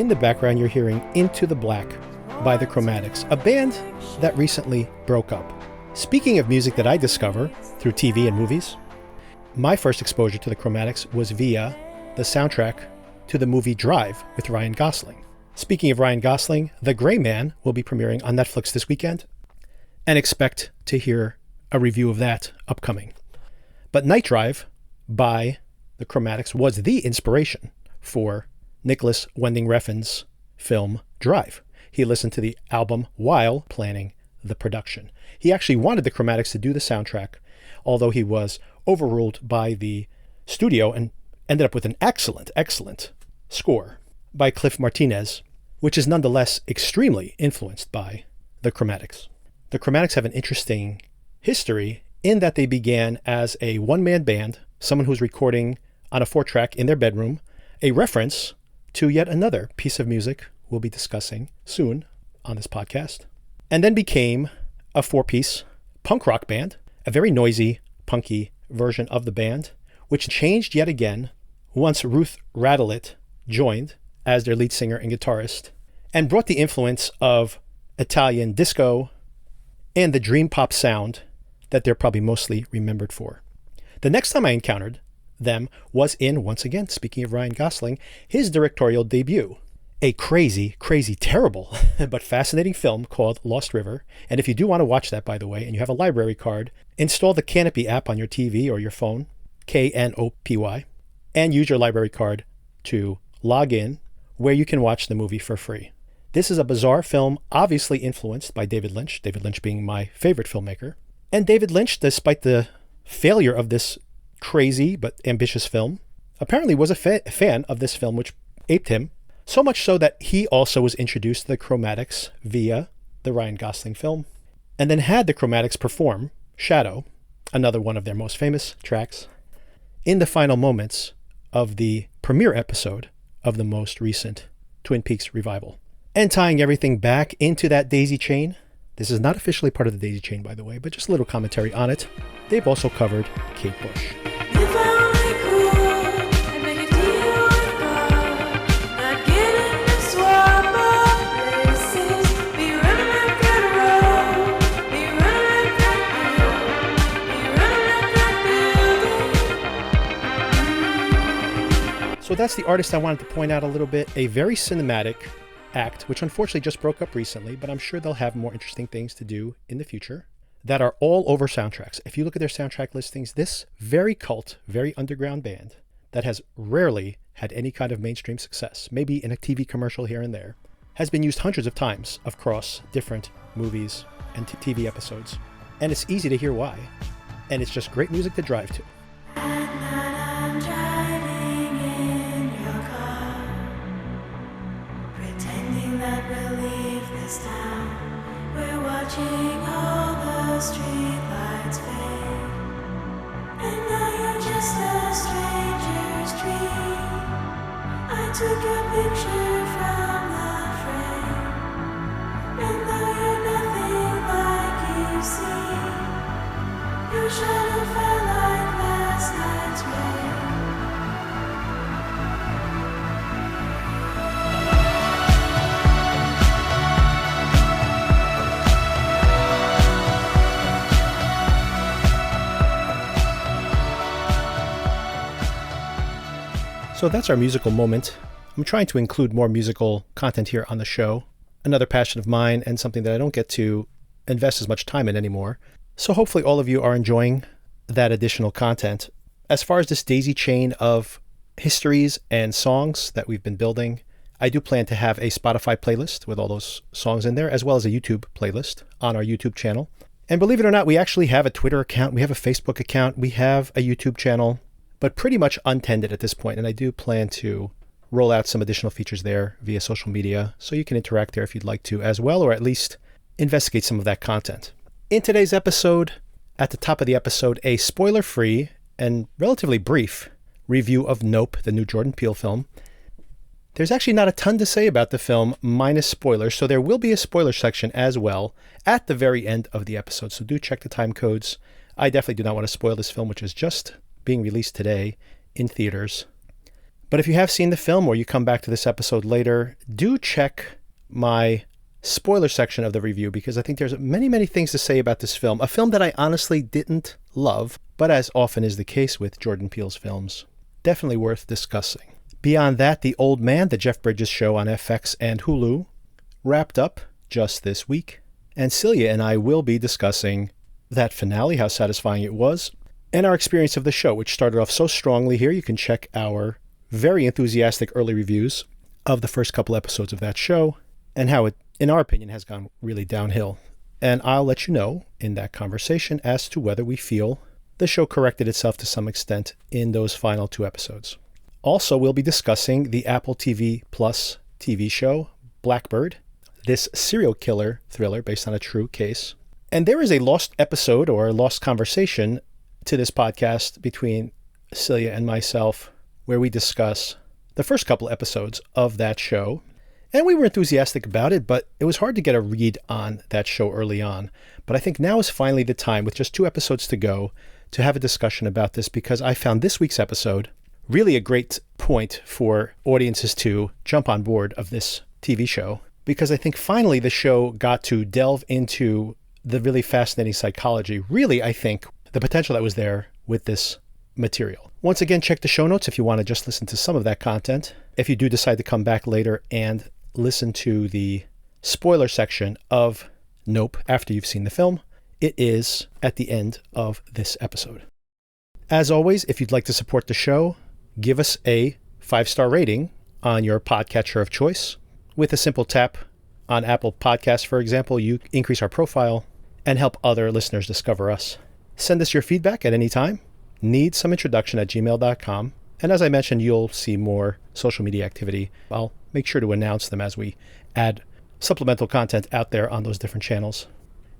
In the background, you're hearing Into the Black by the Chromatics, a band that recently broke up. Speaking of music that I discover through TV and movies, my first exposure to the Chromatics was via the soundtrack to the movie Drive with Ryan Gosling. Speaking of Ryan Gosling, The Gray Man will be premiering on Netflix this weekend, and expect to hear a review of that upcoming. But Night Drive by the Chromatics was the inspiration for Nicholas Winding Refn's film Drive. He listened to the album while planning the production. He actually wanted the Chromatics to do the soundtrack, although he was overruled by the studio and ended up with an excellent score by Cliff Martinez, which is nonetheless extremely influenced by the Chromatics. The Chromatics have an interesting history in that they began as a one-man band, someone who's recording on a 4-track in their bedroom, a reference to yet another piece of music we'll be discussing soon on this podcast, and then became a 4-piece punk rock band, a very noisy, punky version of the band, which changed yet again once Ruth Radelet joined as their lead singer and guitarist, and brought the influence of Italian disco and the dream pop sound that they're probably mostly remembered for. The next time I encountered them was in, once again, speaking of Ryan Gosling, his directorial debut, a crazy, terrible, but fascinating film called Lost River. And if you do want to watch that, by the way, and you have a library card, install the Canopy app on your TV or your phone, Knopy, and use your library card to log in, where you can watch the movie for free. This is a bizarre film, obviously influenced by David Lynch being my favorite filmmaker. And David Lynch, despite the failure of this crazy but ambitious film, apparently was a fan of this film, which aped him, so much so that he also was introduced to the Chromatics via the Ryan Gosling film, and then had the Chromatics perform Shadow, another one of their most famous tracks, in the final moments of the premiere episode of the most recent Twin Peaks revival. And tying everything back into that daisy chain, this is not officially part of the daisy chain, by the way, but just a little commentary on it. They've also covered Kate Bush. So that's the artist I wanted to point out a little bit. A very cinematic act, which unfortunately just broke up recently, but I'm sure they'll have more interesting things to do in the future, that are all over soundtracks. If you look at their soundtrack listings, this very cult, very underground band that has rarely had any kind of mainstream success, maybe in a TV commercial here and there, has been used hundreds of times across different movies and TV episodes. And it's easy to hear why. And it's just great music to drive to. Watching all the streetlights fade, and now you're just a stranger's dream. I took a picture from the frame, and though you're nothing like you seem, your shadow fell like last night's rain. So that's our musical moment. I'm trying to include more musical content here on the show. Another passion of mine and something that I don't get to invest as much time in anymore. So hopefully all of you are enjoying that additional content. As far as this daisy chain of histories and songs that we've been building, I do plan to have a Spotify playlist with all those songs in there, as well as a YouTube playlist on our YouTube channel. And believe it or not, we actually have a Twitter account, we have a Facebook account, we have a YouTube channel, but pretty much untended at this point. And I do plan to roll out some additional features there via social media, so you can interact there if you'd like to as well, or at least investigate some of that content. In today's episode, at the top of the episode, a spoiler-free and relatively brief review of Nope, the new Jordan Peele film. There's actually not a ton to say about the film, minus spoilers, so there will be a spoiler section as well at the very end of the episode, so do check the time codes. I definitely do not want to spoil this film, which is just being released today in theaters. But if you have seen the film or you come back to this episode later, do check my spoiler section of the review, because I think there's many, many things to say about this film. A film that I honestly didn't love, but as often is the case with Jordan Peele's films, definitely worth discussing. Beyond that, The Old Man, the Jeff Bridges show on FX and Hulu, wrapped up just this week. And Celia and I will be discussing that finale, how satisfying it was, and our experience of the show, which started off so strongly here. You can check our very enthusiastic early reviews of the first couple episodes of that show and how it, in our opinion, has gone really downhill. And I'll let you know in that conversation as to whether we feel the show corrected itself to some extent in those final 2 episodes. Also, we'll be discussing the Apple TV Plus TV show, Blackbird, this serial killer thriller based on a true case. And there is a lost episode or a lost conversation to this podcast between Celia and myself where we discuss the first couple episodes of that show. And we were enthusiastic about it, but it was hard to get a read on that show early on. But I think now is finally the time, with just 2 episodes to go, to have a discussion about this, because I found this week's episode really a great point for audiences to jump on board of this TV show, because I think finally the show got to delve into the really fascinating psychology, really, I think, the potential that was there with this material. Once again, check the show notes if you want to just listen to some of that content. If you do decide to come back later and listen to the spoiler section of Nope after you've seen the film, it is at the end of this episode. As always, if you'd like to support the show, give us a 5-star rating on your podcatcher of choice. With a simple tap on Apple Podcasts, for example, you increase our profile and help other listeners discover us. Send us your feedback at any time. needsomeIntroduction@gmail.com. And as I mentioned, you'll see more social media activity. I'll make sure to announce them as we add supplemental content out there on those different channels.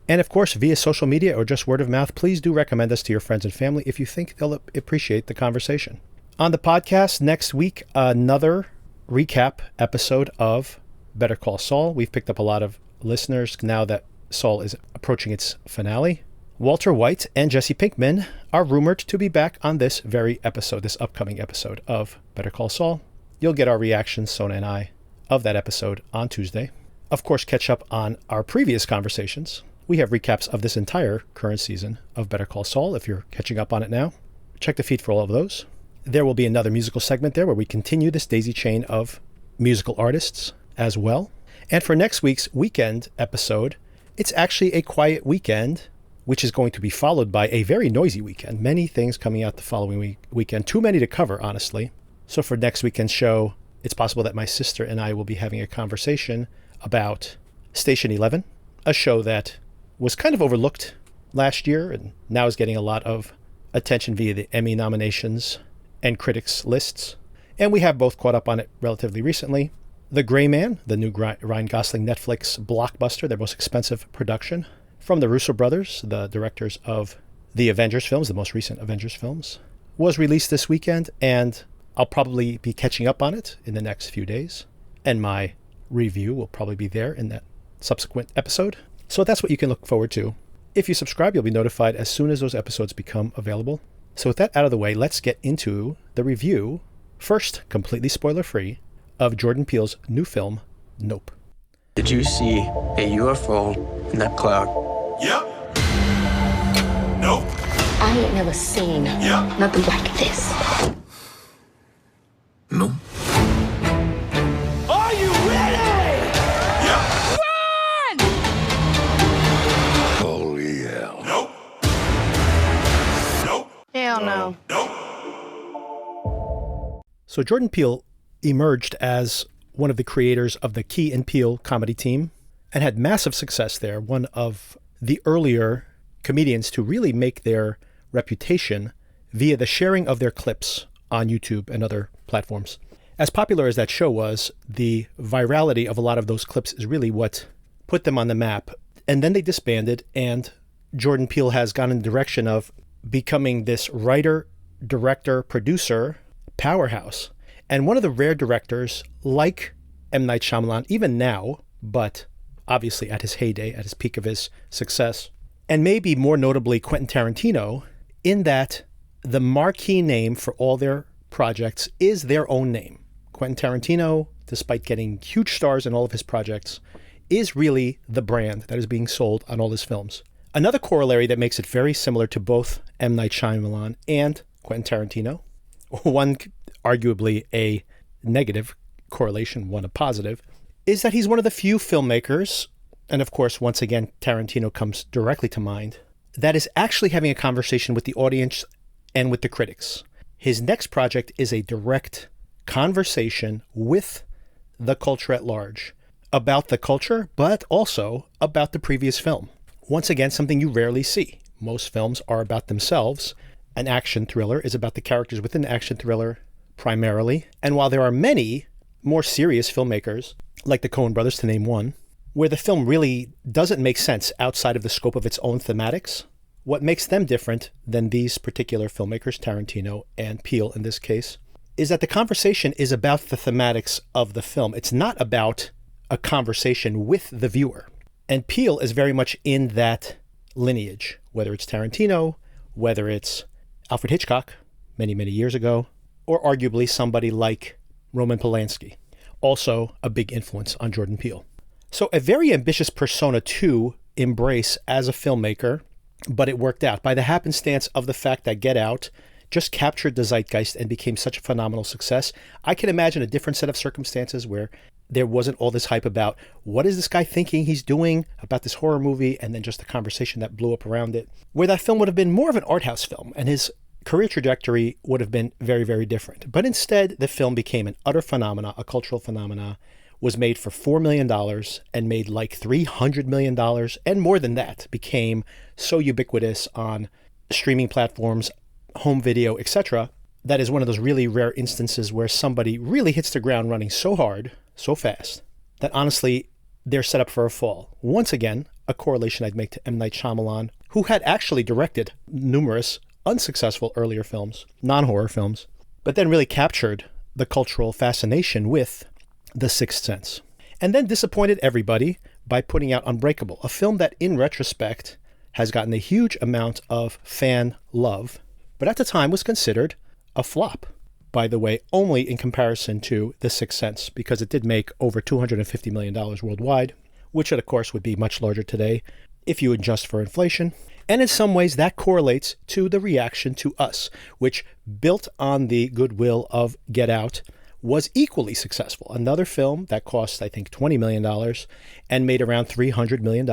And of course, via social media or just word of mouth, please do recommend us to your friends and family if you think they'll appreciate the conversation. On the podcast next week, another recap episode of Better Call Saul. We've picked up a lot of listeners now that Saul is approaching its finale. Walter White and Jesse Pinkman are rumored to be back on this very episode, this upcoming episode of Better Call Saul. You'll get our reactions, Sona and I, of that episode on Tuesday. Of course, catch up on our previous conversations. We have recaps of this entire current season of Better Call Saul, if you're catching up on it now. Check the feed for all of those. There will be another musical segment there where we continue this daisy chain of musical artists as well. And for next week's weekend episode, it's actually a quiet weekend, which is going to be followed by a very noisy weekend. Many things coming out the following weekend. Too many to cover, honestly. So for next weekend's show, it's possible that my sister and I will be having a conversation about Station 11, a show that was kind of overlooked last year and now is getting a lot of attention via the Emmy nominations and critics lists. And we have both caught up on it relatively recently. The Gray Man, the new Ryan Gosling Netflix blockbuster, their most expensive production, from the Russo brothers, the directors of the Avengers films, the most recent Avengers films, was released this weekend, and I'll probably be catching up on it in the next few days. And my review will probably be there in that subsequent episode. So that's what you can look forward to. If you subscribe, you'll be notified as soon as those episodes become available. So with that out of the way, let's get into the review, first, completely spoiler-free, of Jordan Peele's new film, Nope. Did you see a UFO in that cloud? Yep. Nope. I ain't never seen nothing like this. No. Are you ready? Yep. Run! Oh, yeah. Nope. Nope. Hell no. Nope. So Jordan Peele emerged as one of the creators of the Key and Peele comedy team and had massive success there, one of the earlier comedians to really make their reputation via the sharing of their clips on YouTube and other platforms. As popular as that show was, the virality of a lot of those clips is really what put them on the map. And then they disbanded, and Jordan Peele has gone in the direction of becoming this writer, director, producer powerhouse. And one of the rare directors, like M. Night Shyamalan, even now, but obviously at his heyday, at his peak of his success, and maybe more notably Quentin Tarantino, in that the marquee name for all their projects is their own name. Quentin Tarantino, despite getting huge stars in all of his projects, is really the brand that is being sold on all his films. Another corollary that makes it very similar to both M. Night Shyamalan and Quentin Tarantino, one arguably a negative correlation, one a positive, is that he's one of the few filmmakers, and of course, once again, Tarantino comes directly to mind, that is actually having a conversation with the audience and with the critics. His next project is a direct conversation with the culture at large about the culture, but also about the previous film. Once again, something you rarely see. Most films are about themselves. An action thriller is about the characters within the action thriller primarily. And while there are many more serious filmmakers, like the Coen brothers to name one, where the film really doesn't make sense outside of the scope of its own thematics, what makes them different than these particular filmmakers, Tarantino and Peele in this case, is that the conversation is about the thematics of the film. It's not about a conversation with the viewer. And Peele is very much in that lineage, whether it's Tarantino, whether it's Alfred Hitchcock many, many years ago, or arguably somebody like Roman Polanski, also a big influence on Jordan Peele. So a very ambitious persona to embrace as a filmmaker, but it worked out by the happenstance of the fact that Get Out just captured the zeitgeist and became such a phenomenal success. I can imagine a different set of circumstances where there wasn't all this hype about what is this guy thinking he's doing about this horror movie, and then just the conversation that blew up around it, where that film would have been more of an art house film and his career trajectory would have been very, very different. But instead, the film became an utter phenomena, a cultural phenomena, was made for $4 million and made like $300 million, and more than that, became so ubiquitous on streaming platforms, home video, etc. That is one of those really rare instances where somebody really hits the ground running so hard, so fast, that honestly, they're set up for a fall. Once again, a correlation I'd make to M. Night Shyamalan, who had actually directed numerous unsuccessful earlier films, non-horror films, but then really captured the cultural fascination with The Sixth Sense. And then disappointed everybody by putting out Unbreakable, a film that in retrospect has gotten a huge amount of fan love, but at the time was considered a flop. By the way, only in comparison to The Sixth Sense, because it did make over $250 million worldwide, which of course would be much larger today if you adjust for inflation. And in some ways that correlates to the reaction to Us, which, built on the goodwill of Get Out, was equally successful. Another film that cost, I think, $20 million and made around $300 million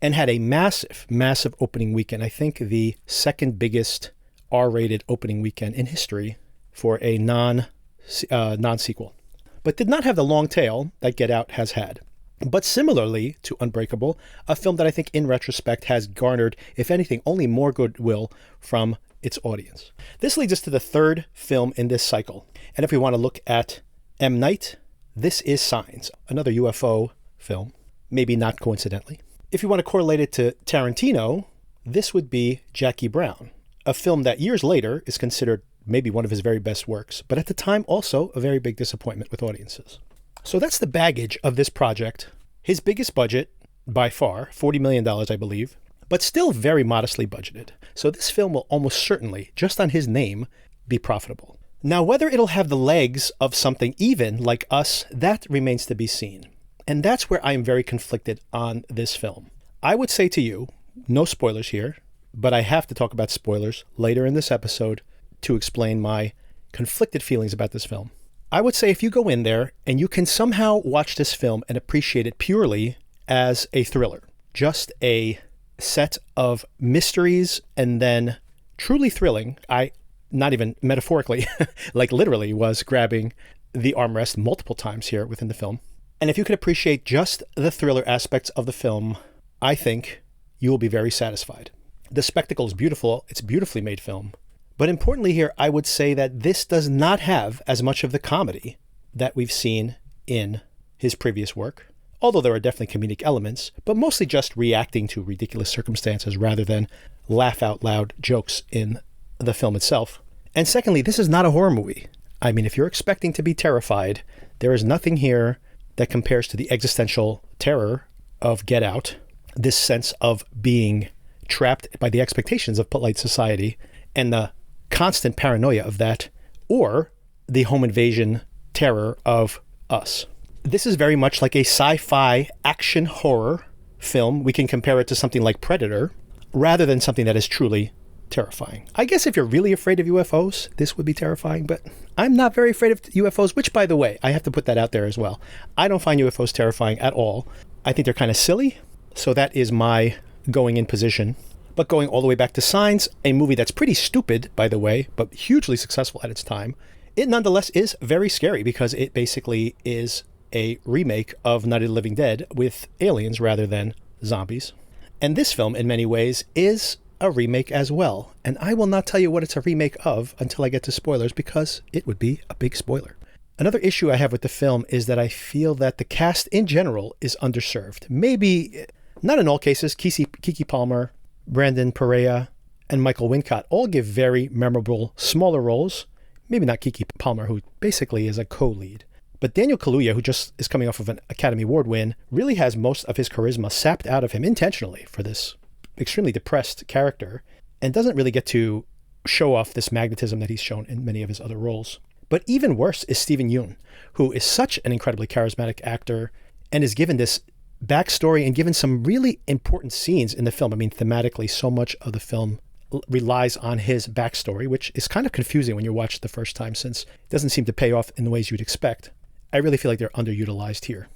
and had a massive, massive opening weekend. I think the second biggest R-rated opening weekend in history for a non-sequel, but did not have the long tail that Get Out has had. But similarly to Unbreakable, a film that I think in retrospect has garnered, if anything, only more goodwill from its audience. This leads us to the third film in this cycle. And if we want to look at M. Night, this is Signs, another UFO film, maybe not coincidentally. If you want to correlate it to Tarantino, this would be Jackie Brown, a film that years later is considered maybe one of his very best works, but at the time also a very big disappointment with audiences. So that's the baggage of this project. His biggest budget, by far, $40 million, I believe, but still very modestly budgeted. So this film will almost certainly, just on his name, be profitable. Now, whether it'll have the legs of something even like Us, that remains to be seen. And that's where I am very conflicted on this film. I would say to you, no spoilers here, but I have to talk about spoilers later in this episode to explain my conflicted feelings about this film. I would say if you go in there and you can somehow watch this film and appreciate it purely as a thriller, just a set of mysteries and then truly thrilling, I, not even metaphorically, like literally was grabbing the armrest multiple times here within the film. And if you could appreciate just the thriller aspects of the film, I think you will be very satisfied. The spectacle is beautiful. It's a beautifully made film. But importantly here, I would say that this does not have as much of the comedy that we've seen in his previous work, although there are definitely comedic elements, but mostly just reacting to ridiculous circumstances rather than laugh out loud jokes in the film itself. And secondly, this is not a horror movie. I mean, if you're expecting to be terrified, there is nothing here that compares to the existential terror of Get Out, this sense of being trapped by the expectations of polite society and the constant paranoia of that or the home invasion terror of Us. This is very much like a sci-fi action horror film. We can compare it to something like Predator rather than something that is truly terrifying. I guess if you're really afraid of UFOs, this would be terrifying, but I'm not very afraid of UFOs, which, by the way, I have to put that out there as well. I don't find UFOs terrifying at all. I think they're kind of silly, so that is my going in position. But going all the way back to Signs, a movie that's pretty stupid, by the way, but hugely successful at its time, it nonetheless is very scary because it basically is a remake of Night of the Living Dead with aliens rather than zombies. And this film, in many ways, is a remake as well. And I will not tell you what it's a remake of until I get to spoilers because it would be a big spoiler. Another issue I have with the film is that I feel that the cast in general is underserved. Maybe, not in all cases, Kiki Palmer, Brandon Perea, and Michael Wincott all give very memorable smaller roles. Maybe not Kiki Palmer, who basically is a co-lead. But Daniel Kaluuya, who just is coming off of an Academy Award win, really has most of his charisma sapped out of him intentionally for this extremely depressed character, and doesn't really get to show off this magnetism that he's shown in many of his other roles. But even worse is Steven Yeun, who is such an incredibly charismatic actor and is given this backstory and given some really important scenes in the film. I mean, thematically, so much of the film relies on his backstory, which is kind of confusing when you watch it the first time since it doesn't seem to pay off in the ways you'd expect. I really feel like they're underutilized here.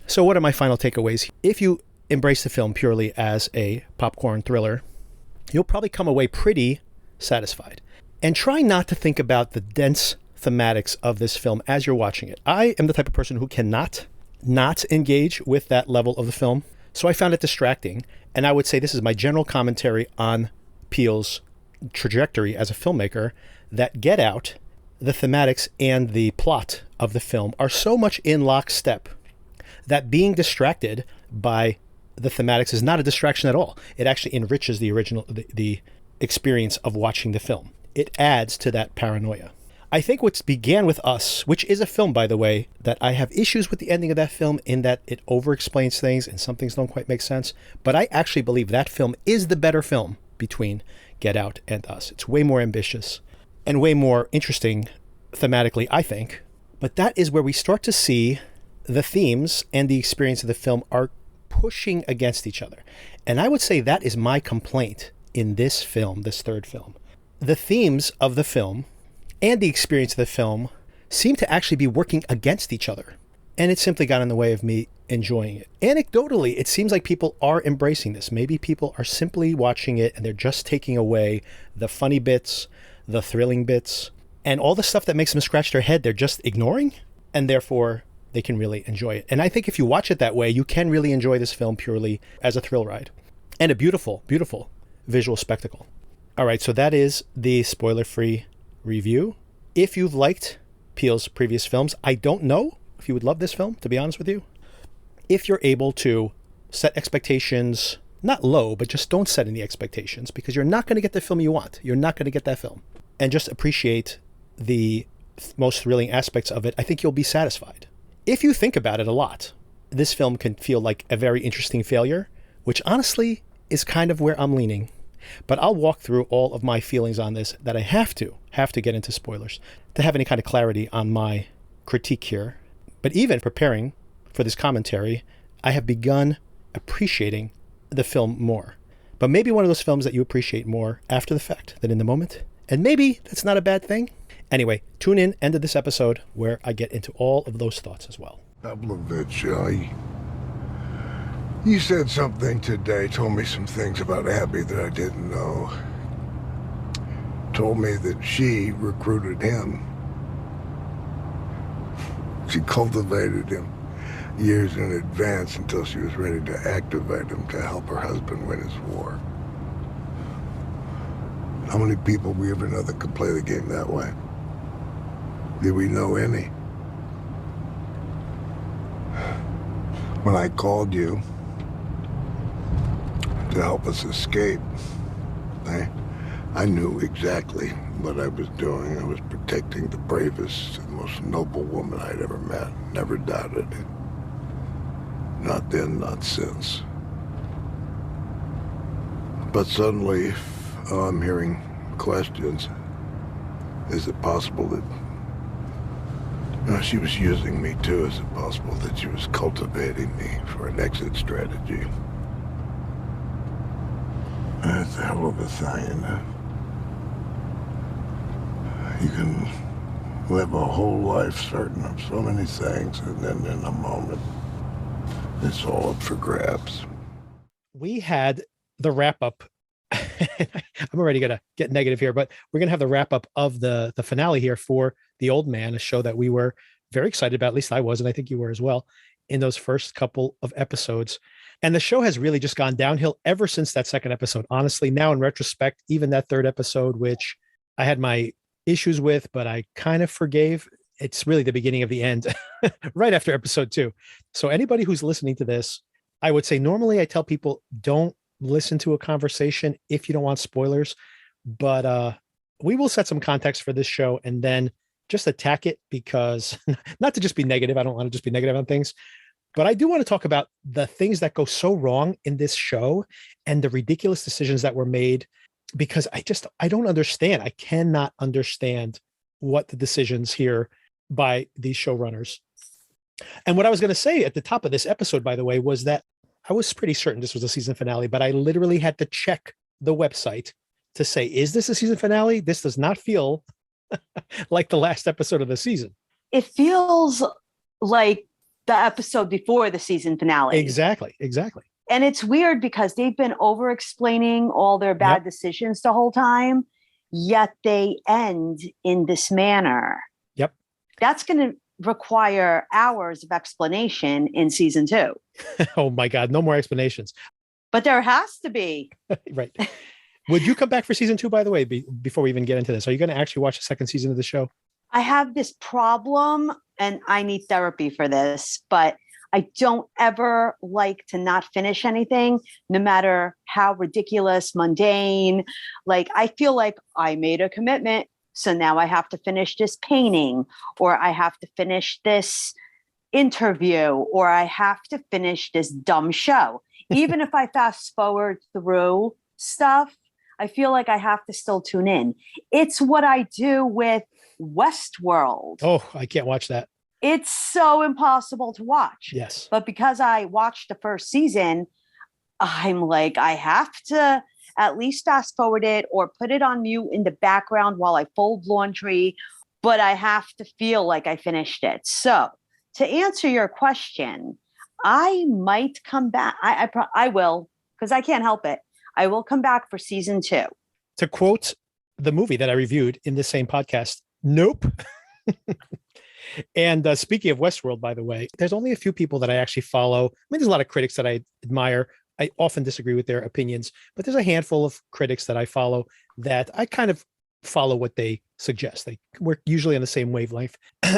So what are my final takeaways? If you embrace the film purely as a popcorn thriller, you'll probably come away pretty satisfied. And try not to think about the dense thematics of this film as you're watching it. I am the type of person who cannot not engage with that level of the film, so I found it distracting. And I would say this is my general commentary on Peele's trajectory as a filmmaker, that Get Out, the thematics, and the plot of the film are so much in lockstep that being distracted by the thematics is not a distraction at all. It actually enriches the experience of watching the film. It adds to that paranoia. I think what began with Us, which is a film, by the way, that I have issues with the ending of that film in that it over-explains things and some things don't quite make sense. But I actually believe that film is the better film between Get Out and Us. It's way more ambitious and way more interesting thematically, I think. But that is where we start to see the themes and the experience of the film are pushing against each other. And I would say that is my complaint in this film, this third film. The themes of the film and the experience of the film seem to actually be working against each other. And it simply got in the way of me enjoying it. Anecdotally, it seems like people are embracing this. Maybe people are simply watching it and they're just taking away the funny bits, the thrilling bits, and all the stuff that makes them scratch their head, they're just ignoring, and therefore they can really enjoy it. And I think if you watch it that way, you can really enjoy this film purely as a thrill ride and a beautiful, beautiful visual spectacle. All right, so that is the spoiler-free review. If you've liked Peele's previous films, I don't know if you would love this film, to be honest with you. If you're able to set expectations, not low, but just don't set any expectations, because you're not going to get the film you want. You're not going to get that film. And just appreciate the most thrilling aspects of it. I think you'll be satisfied. If you think about it a lot, this film can feel like a very interesting failure, which honestly is kind of where I'm leaning. But I'll walk through all of my feelings on this that I have to get into spoilers to have any kind of clarity on my critique here. But even preparing for this commentary, I have begun appreciating the film more. But maybe one of those films that you appreciate more after the fact than in the moment. And maybe that's not a bad thing. Anyway, tune in, end of this episode, where I get into all of those thoughts as well. Pavlovich, you said something today, told me some things about Abby that I didn't know. Told me that she recruited him. She cultivated him years in advance until she was ready to activate him to help her husband win his war. How many people we ever know that could play the game that way? Did we know any? When I called you to help us escape, I knew exactly what I was doing. I was protecting the bravest, the most noble woman I'd ever met. Never doubted it. Not then, not since. But suddenly, I'm hearing questions. Is it possible that She was using me too. Is it possible that she was cultivating me for an exit strategy? That's a hell of a thing. You can live a whole life certain of so many things, and then in a moment, it's all up for grabs. We had the wrap up. I'm already going to get negative here, but we're going to have the wrap up of the finale here for The Old Man, a show that we were very excited about. At least I was, and I think you were as well, in those first couple of episodes. And the show has really just gone downhill ever since that second episode. Honestly, now in retrospect, even that third episode, which I had my issues with, but I kind of forgave. It's really the beginning of the end right after episode 2. So anybody who's listening to this, I would say normally I tell people don't listen to a conversation if you don't want spoilers, but we will set some context for this show and then just attack it, because not to just be negative. I don't want to just be negative on things, but I do want to talk about the things that go so wrong in this show and the ridiculous decisions that were made, because I don't understand. I cannot understand what the decisions here by these showrunners. And what I was going to say at the top of this episode, by the way, was that I was pretty certain this was a season finale, but I literally had to check the website to say, is this a season finale? This does not feel like the last episode of the season. It feels like the episode before the season finale. Exactly. And it's weird because they've been over explaining all their bad decisions the whole time, yet they end in this manner. Yep. That's going to require hours of explanation in season 2. Oh my God. No more explanations. But there has to be. Right. Would you come back for season 2, by the way, before we even get into this? Are you going to actually watch the second season of the show? I have this problem, and I need therapy for this, but I don't ever like to not finish anything, no matter how ridiculous, mundane. Like, I feel like I made a commitment, so now I have to finish this painting, or I have to finish this interview, or I have to finish this dumb show. Even if I fast forward through stuff, I feel like I have to still tune in. It's what I do with Westworld. Oh, I can't watch that. It's so impossible to watch. Yes. But because I watched the first season, I'm like, I have to at least fast forward it or put it on mute in the background while I fold laundry, but I have to feel like I finished it. So to answer your question, I might come back. I will, because I can't help it. I will come back for season 2. To quote the movie that I reviewed in this same podcast, nope. And speaking of Westworld, by the way, there's only a few people that I actually follow. I mean, there's a lot of critics that I admire. I often disagree with their opinions, but there's a handful of critics that I follow that I kind of follow what they suggest. We're usually on the same wavelength.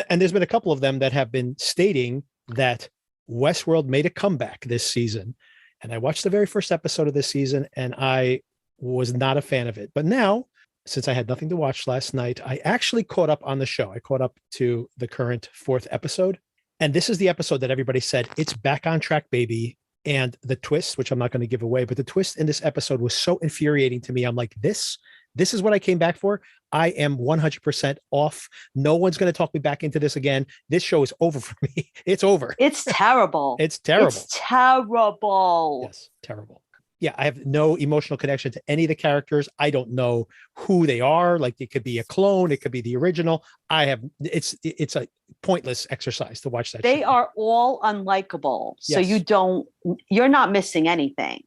And there's been a couple of them that have been stating that Westworld made a comeback this season. And I watched the very first episode of this season and I was not a fan of it. But now, since I had nothing to watch last night, I actually caught up on the show. I caught up to the current 4th episode. And this is the episode that everybody said, it's back on track, baby. And the twist, which I'm not going to give away, but the twist in this episode was so infuriating to me. I'm like, this is what I came back for. I am 100% off. No one's going to talk me back into this again. This show is over for me. It's over. It's terrible. It's terrible. It's terrible. Yes, terrible. Yeah, I have no emotional connection to any of the characters. I don't know who they are. Like, it could be a clone, it could be the original. It's a pointless exercise to watch that. They show. are all unlikable. So Yes. you're not missing anything.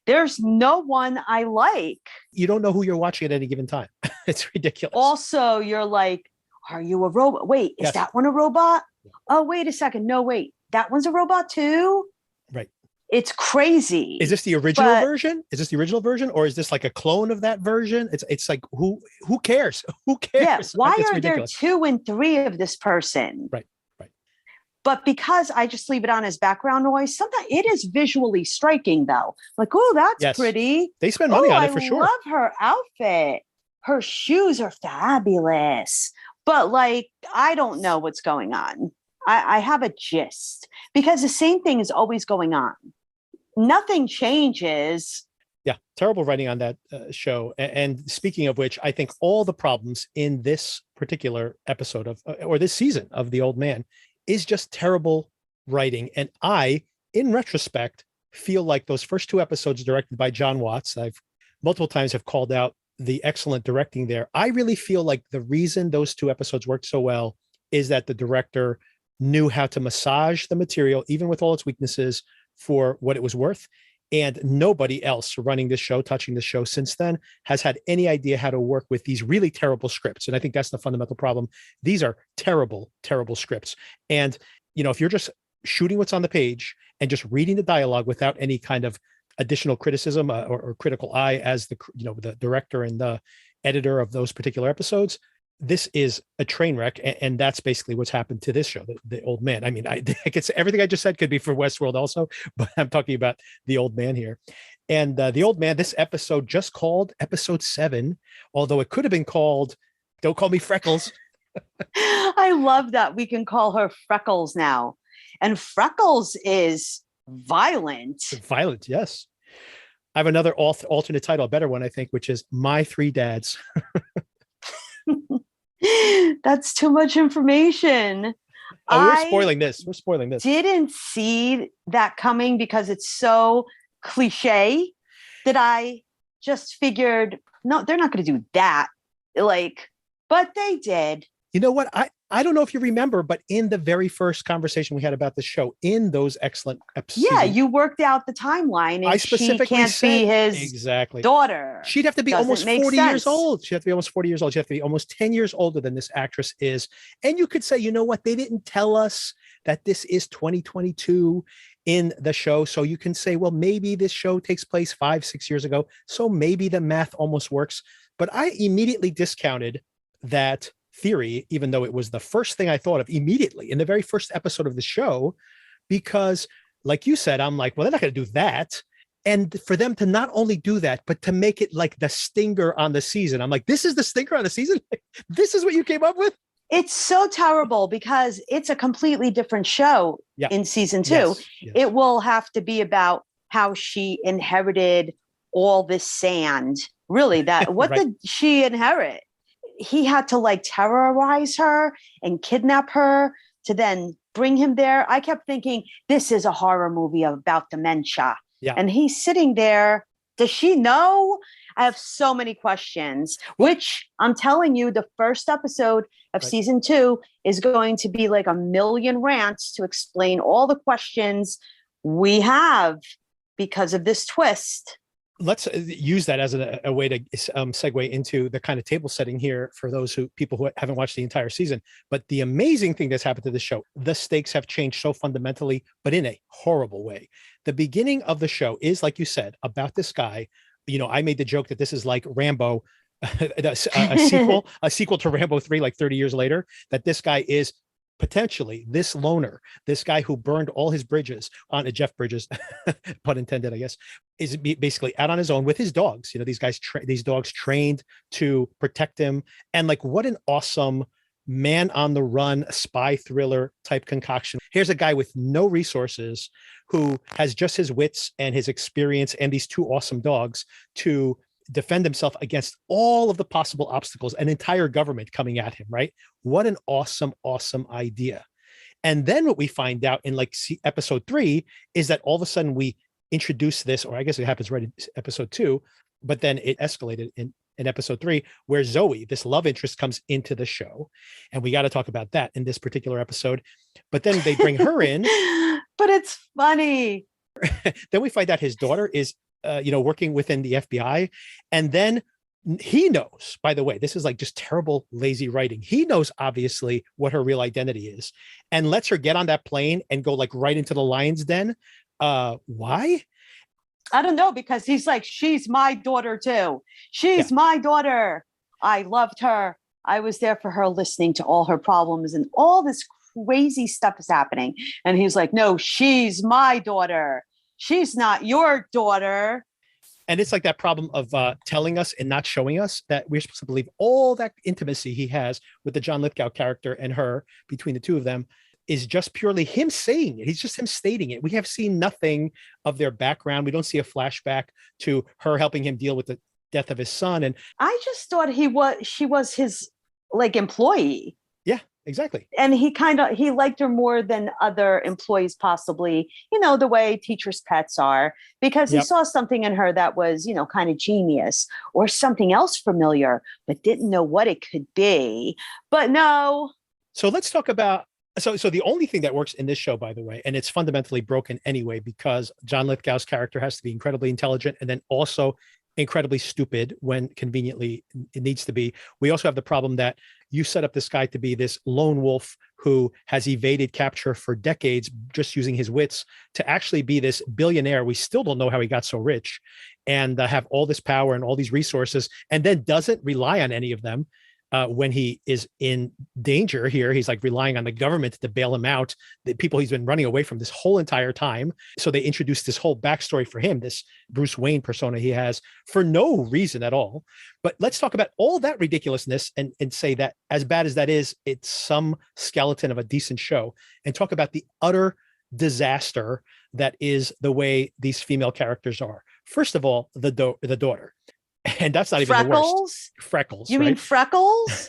There's no one I like. You don't know who you're watching at any given time. It's ridiculous. Also, you're like, are you a robot? Wait, is Yes. that one a robot? Oh, wait a second. No, wait, that one's a robot too? Right. It's crazy. Is this the original version? Is this the original version, or is this like a clone of that version? It's like who cares? Who cares? Yeah. Why It's are ridiculous. there 2 and 3 of this person? Right. But because I just leave it on as background noise, sometimes it is visually striking though. Like, oh, that's Yes. pretty. They spend money on it for I sure. love her outfit. Her shoes are fabulous. But like, I don't know what's going on. I have a gist because the same thing is always going on. Nothing changes. Yeah, terrible writing on that show. And speaking of which, I think all the problems in this particular episode of, or this season of The Old Man is just terrible writing. And I, in retrospect, feel like those first two episodes directed by John Watts, I've multiple times have called out the excellent directing there. I really feel like the reason those two episodes worked so well is that the director knew how to massage the material, even with all its weaknesses, for what it was worth. And nobody else running this show, touching the show since then, has had any idea how to work with these really terrible scripts. And I think that's the fundamental problem. These are terrible, terrible scripts. And, if you're just shooting what's on the page and just reading the dialogue without any kind of additional criticism or critical eye as the director and the editor of those particular episodes, this is a train wreck. And that's basically what's happened to this show, the Old Man. I mean, I could say everything I just said could be for Westworld also, but I'm talking about The Old Man here. And The Old Man, this episode just called episode 7, although it could have been called Don't Call Me Freckles. I love that we can call her Freckles now. And Freckles is violent. Violent, yes. I have another alternate title, a better one, I think, which is My Three Dads. That's too much information. Oh, we're spoiling this. We're spoiling this. Didn't see that coming because it's so cliche that I just figured, no, they're not going to do that. But they did. You know what? I don't know if you remember, but in the very first conversation we had about the show, in those excellent episodes. Yeah, you worked out the timeline. And I specifically she can't be his exactly daughter. She'd have to be almost 40 years old. She'd have to be almost 40 years old. She'd have to be almost 10 years older than this actress is. And you could say, you know what? They didn't tell us that this is 2022 in the show. So you can say, well, maybe this show takes place 5-6 years ago. So maybe the math almost works. But I immediately discounted that theory, even though it was the first thing I thought of immediately in the very first episode of the show, because like you said, I'm like, well, they're not going to do that. And for them to not only do that, but to make it like the stinger on the season. I'm like, this is the stinger on the season? This is what you came up with? It's so terrible because it's a completely different show in season 2. Yes. It will have to be about how she inherited all this sand. Really, that what Right. did she inherit? He had to terrorize her and kidnap her to then bring him there. I kept thinking, this is a horror movie about dementia. Yeah. And he's sitting there. Does she know? I have so many questions, which I'm telling you, the first episode of season 2 is going to be like a million rants to explain all the questions we have because of this twist. Let's use that as a way to segue into the kind of table setting here for those people who haven't watched the entire season. But the amazing thing that's happened to the show, the stakes have changed so fundamentally, but in a horrible way. The beginning of the show is, like you said, about this guy. I made the joke that this is like Rambo, a sequel to Rambo 3, like 30 years later, that this guy is potentially this loner, this guy who burned all his bridges on Jeff Bridges, pun intended, I guess, is basically out on his own with his dogs. These dogs trained to protect him. And what an awesome man on the run, spy thriller type concoction. Here's a guy with no resources who has just his wits and his experience and these two awesome dogs to defend himself against all of the possible obstacles, an entire government coming at him, right? What an awesome, awesome idea. And then what we find out in episode 3 is that all of a sudden we introduce this, or I guess it happens right in episode 2, but then it escalated in episode 3, where Zoe, this love interest, comes into the show. And we got to talk about that in this particular episode. But then they bring her in. But it's funny. Then we find out his daughter is working within the FBI. And then he knows, by the way, this is just terrible, lazy writing. He knows obviously what her real identity is and lets her get on that plane and go right into the lion's den. Why? I don't know, because he's like, she's my daughter too. She's my daughter. I loved her. I was there for her, listening to all her problems, and all this crazy stuff is happening. And he's like, no, she's my daughter. She's not your daughter. And it's that problem of telling us and not showing us that we're supposed to believe all that intimacy he has with the John Lithgow character and her, between the two of them, is just purely him saying it. He's just him stating it. We have seen nothing of their background. We don't see a flashback to her helping him deal with the death of his son. And I just thought she was his like employee. yeah, exactly. And he liked her more than other employees, possibly, the way teachers' pets are, because he saw something in her that was, kind of genius or something else familiar, but didn't know what it could be. But no. So let's talk about, so the only thing that works in this show, by the way, and it's fundamentally broken anyway, because John Lithgow's character has to be incredibly intelligent and then also incredibly stupid when conveniently it needs to be. We also have the problem that you set up this guy to be this lone wolf who has evaded capture for decades, just using his wits, to actually be this billionaire. We still don't know how he got so rich and have all this power and all these resources, and then doesn't rely on any of them. When he is in danger here, he's like relying on the government to bail him out, the people he's been running away from this whole entire time. So they introduced this whole backstory for him, this Bruce Wayne persona he has for no reason at all. But let's talk about all that ridiculousness and say that as bad as that is, it's some skeleton of a decent show, and talk about the utter disaster that is the way these female characters are. First of all, the daughter. And that's not even the worst. Freckles. You mean Freckles?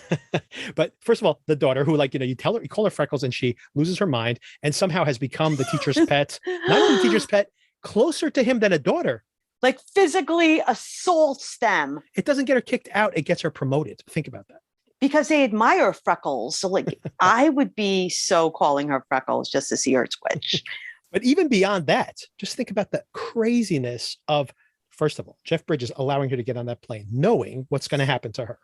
But first of all, the daughter who, like, you call her Freckles and she loses her mind and somehow has become the teacher's pet. Not only the teacher's pet, closer to him than a daughter. Like physically assaults them. It doesn't get her kicked out. It gets her promoted. Think about that. Because they admire Freckles. So like, I would be so calling her Freckles just to see her twitch. But even beyond that, just think about the craziness of, first of all, Jeff Bridges allowing her to get on that plane, knowing what's going to happen to her,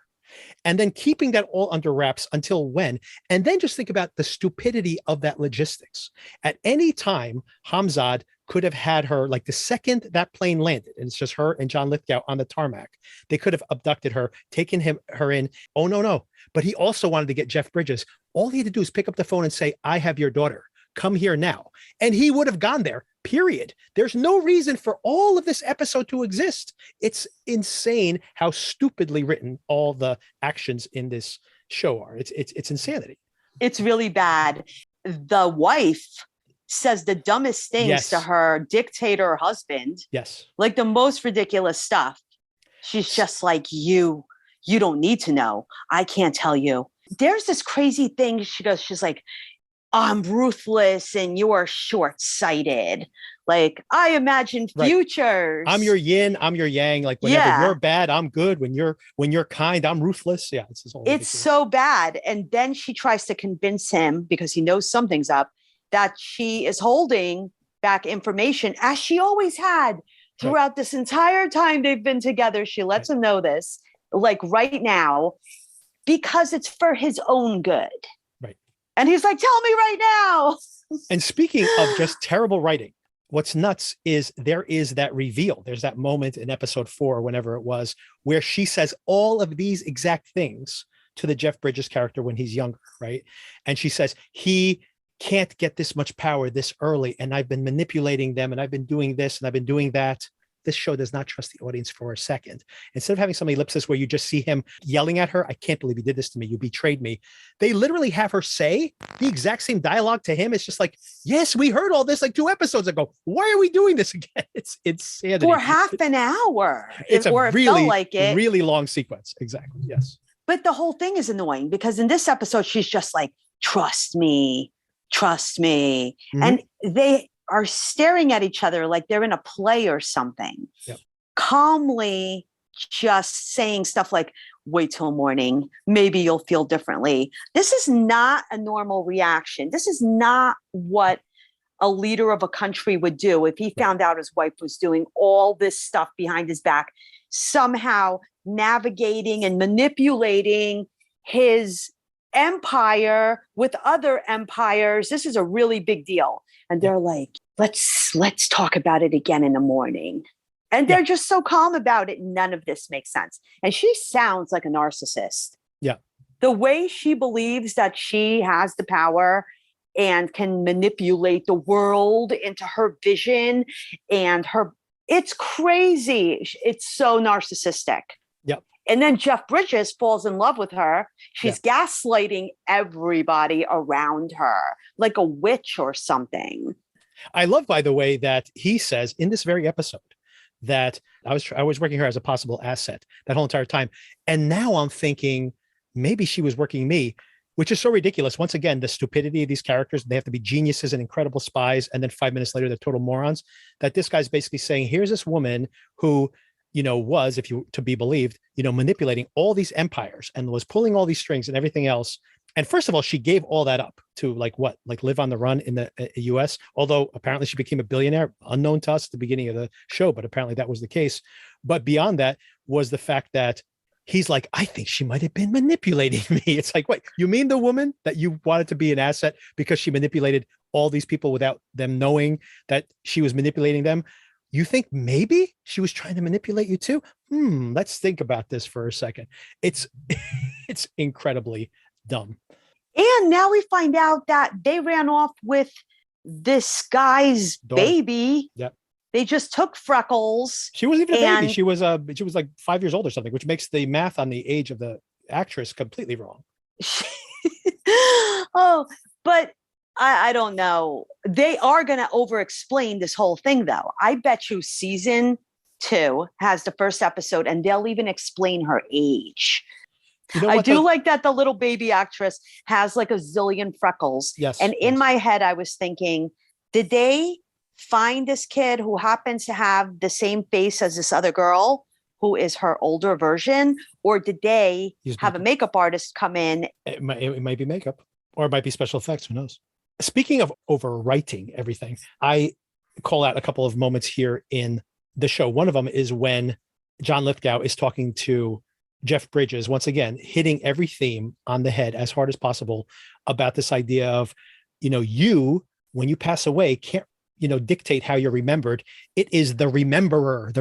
and then keeping that all under wraps until when. And then just think about the stupidity of that logistics. At any time, Hamzad could have had her, like the second that plane landed, and it's just her and John Lithgow on the tarmac, they could have abducted her, taken her in. Oh, no. But he also wanted to get Jeff Bridges. All he had to do is pick up the phone and say, I have your daughter. Come here now. And he would have gone there, period. There's no reason for all of this episode to exist. It's insane how stupidly written all the actions in this show are. It's insanity. It's really bad. The wife says the dumbest things to her dictator husband. Yes. Like the most ridiculous stuff. She's just like, you don't need to know. I can't tell you. There's this crazy thing. She's like, I'm ruthless and you are short-sighted. Like, I imagine futures. I'm your yin, I'm your yang. Like, whenever you're bad, I'm good. When you're kind, I'm ruthless. Yeah, it's so bad. And then she tries to convince him, because he knows something's up, that she is holding back information, as she always had throughout this entire time they've been together. She lets him know this, like right now, because it's for his own good. And he's like, tell me right now. And speaking of just terrible writing, what's nuts is there is that reveal. There's that moment in episode 4, whenever it was, where she says all of these exact things to the Jeff Bridges character when he's younger, right? And she says, he can't get this much power this early. And I've been manipulating them, and I've been doing this, and I've been doing that. This show does not trust the audience for a second. Instead of having some ellipsis where you just see him yelling at her, I can't believe you did this to me. You betrayed me. They literally have her say the exact same dialogue to him. It's just like, yes, we heard all this like 2 episodes ago. Why are we doing this again? It's insanity. For half an hour. It's a really long sequence. Exactly. Yes. But the whole thing is annoying, because in this episode, she's just like, trust me. Mm-hmm. And they are staring at each other like they're in a play or something, calmly just saying stuff like, wait till morning, maybe you'll feel differently. This is not a normal reaction. This is not what a leader of a country would do if he found out his wife was doing all this stuff behind his back, somehow navigating and manipulating his empire with other empires. This is a really big deal. And they're like, let's talk about it again in the morning. And they're just so calm about it. None of this makes sense. And she sounds like a narcissist. Yeah. The way she believes that she has the power and can manipulate the world into her vision and it's crazy. It's so narcissistic. Yep. And then Jeff Bridges falls in love with her. She's gaslighting everybody around her like a witch or something. I love, by the way, that he says in this very episode that I was working her as a possible asset that whole entire time. And now I'm thinking maybe she was working me, which is so ridiculous. Once again, the stupidity of these characters, they have to be geniuses and incredible spies. And then 5 minutes later, they're total morons. That this guy's basically saying, here's this woman who, was, if you to be believed, manipulating all these empires and was pulling all these strings and everything else. And first of all, she gave all that up to live on the run in the US, although apparently she became a billionaire, unknown to us at the beginning of the show, but apparently that was the case. But beyond that was the fact that he's like, I think she might have been manipulating me. It's like, wait, you mean the woman that you wanted to be an asset because she manipulated all these people without them knowing that she was manipulating them? You think maybe she was trying to manipulate you too? Let's think about this for a second. It's incredibly dumb. And now we find out that they ran off with this guy's baby. Yep. They just took Freckles. She wasn't even a baby. She was like 5 years old or something, which makes the math on the age of the actress completely wrong. But I don't know. They are going to over-explain this whole thing, though. I bet you season 2 has the first episode, and they'll even explain her age. I do like that the little baby actress has like a zillion freckles. Yes. And in my head, I was thinking, did they find this kid who happens to have the same face as this other girl who is her older version? Or did they have a makeup artist come in? It might be makeup, or it might be special effects. Who knows? Speaking of overwriting everything, I call out a couple of moments here in the show. One of them is when John Lithgow is talking to Jeff Bridges, once again, hitting every theme on the head as hard as possible about this idea of, you, when you pass away, can't, dictate how you're remembered. It is the rememberer.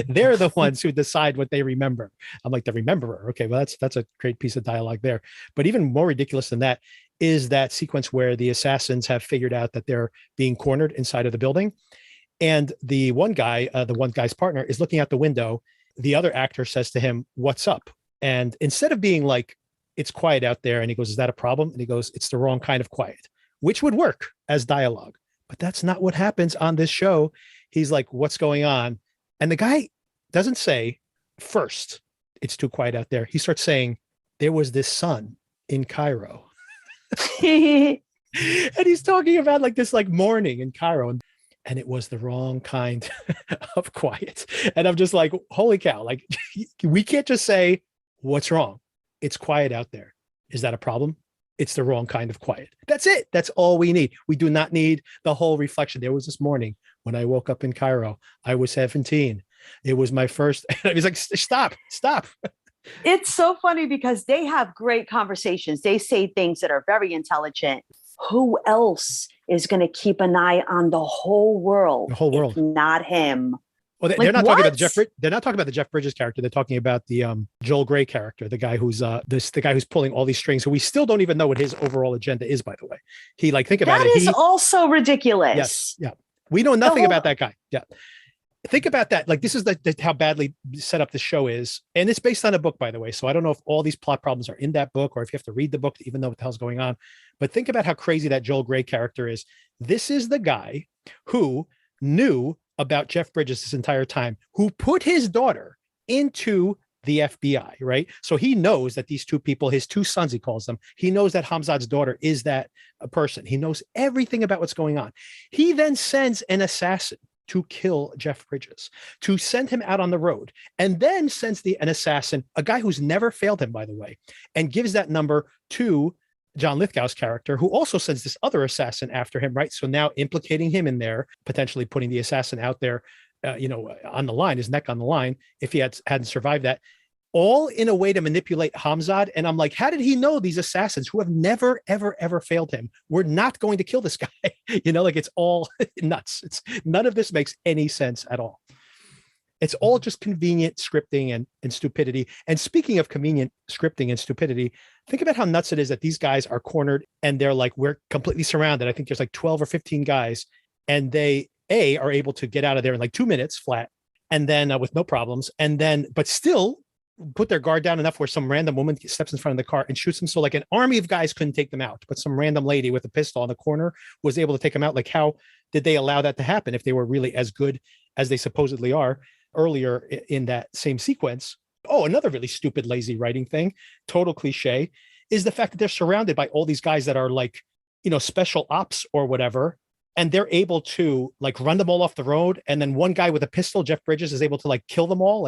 They're the ones who decide what they remember. I'm like, the rememberer. Okay, well, that's a great piece of dialogue there. But even more ridiculous than that is that sequence where the assassins have figured out that they're being cornered inside of the building. And the one guy's partner is looking out the window. The other actor says to him, "What's up?" And instead of being like, "It's quiet out there," and he goes, "Is that a problem?" And he goes, "It's the wrong kind of quiet," which would work as dialogue. But that's not what happens on this show. He's like, "What's going on?" And the guy doesn't say, first, "It's too quiet out there." He starts saying, "There was this sun in Cairo." And he's talking about like this like morning in Cairo. And it was the wrong kind of quiet. And I'm just like, holy cow, like we can't just say, "What's wrong?" It's quiet out there. Is that a problem? It's the wrong kind of quiet. That's it. That's all we need. We do not need the whole reflection. There was this morning when I woke up in Cairo. I was 17. It was my first. And I was like, stop. It's so funny because they have great conversations. They say things that are very intelligent. Who else is going to keep an eye on the whole world? If not him. Well, they're not talking about they're not talking about the Jeff Bridges character. They're talking about the Joel Grey character, the guy who's the guy who's pulling all these strings, who we still don't even know what his overall agenda is, by the way. Think about it. That is also ridiculous. Yes. Yeah. We know nothing about that guy. Yeah. Think about that. Like, this is how badly set up the show is. And it's based on a book, by the way. So I don't know if all these plot problems are in that book or if you have to read the book to even know what the hell's going on. But think about how crazy that Joel Grey character is. This is the guy who knew about Jeff Bridges this entire time, who put his daughter into the FBI, right? So he knows that these two people, his two sons, he calls them, he knows that Hamzad's daughter is that person. He knows everything about what's going on. He then sends an assassin to kill Jeff Bridges, to send him out on the road, and then sends an assassin, a guy who's never failed him, by the way, and gives that number to John Lithgow's character, who also sends this other assassin after him, right? So now implicating him in there, potentially putting the assassin out there, on the line, his neck on the line, if he hadn't survived that, all in a way to manipulate Hamzad. And I'm like, how did he know these assassins who have never, ever, ever failed him were not going to kill this guy? It's all nuts. None of this makes any sense at all. It's all just convenient scripting and stupidity. And speaking of convenient scripting and stupidity, think about how nuts it is that these guys are cornered and they're like, we're completely surrounded. I think there's like 12 or 15 guys, and they are able to get out of there in like 2 minutes flat. and then with no problems, and then but still put their guard down enough where some random woman steps in front of the car and shoots them. So like an army of guys couldn't take them out, but some random lady with a pistol in the corner was able to take them out. Like, how did they allow that to happen if they were really as good as they supposedly are earlier in that same sequence? Oh, another really stupid, lazy writing thing, total cliche, is the fact that they're surrounded by all these guys that are like, special ops or whatever. And they're able to like run them all off the road. And then one guy with a pistol, Jeff Bridges, is able to like kill them all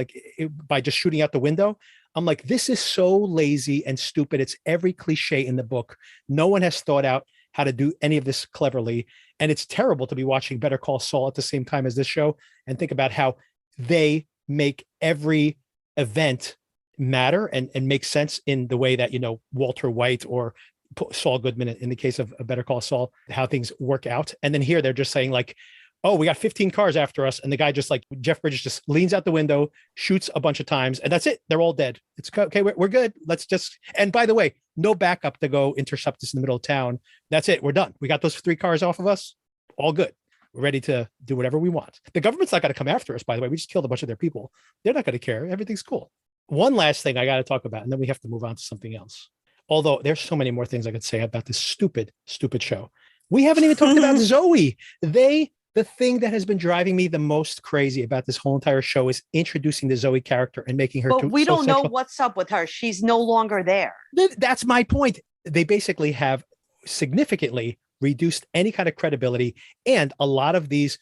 by just shooting out the window. I'm like, this is so lazy and stupid. It's every cliche in the book. No one has thought out how to do any of this cleverly. And it's terrible to be watching Better Call Saul at the same time as this show and think about how they make every event matter and make sense in the way that, Walter White or Saul Goodman, in the case of Better Call Saul, how things work out. And then here they're just saying like, oh, we got 15 cars after us. And the guy just like, Jeff Bridges just leans out the window, shoots a bunch of times, and that's it. They're all dead. It's okay. We're good. Let's just, and by the way, no backup to go intercept us in the middle of town. That's it. We're done. We got those 3 cars off of us. All good. We're ready to do whatever we want. The government's not going to come after us, by the way. We just killed a bunch of their people. They're not going to care. Everything's cool. One last thing I got to talk about, and then we have to move on to something else. Although there's so many more things I could say about this stupid, stupid show. We haven't even talked about Zoe. The thing that has been driving me the most crazy about this whole entire show is introducing the Zoe character and making her. But we don't know what's up with her. She's no longer there. That's my point. They basically have significantly reduced any kind of credibility, and a lot of these,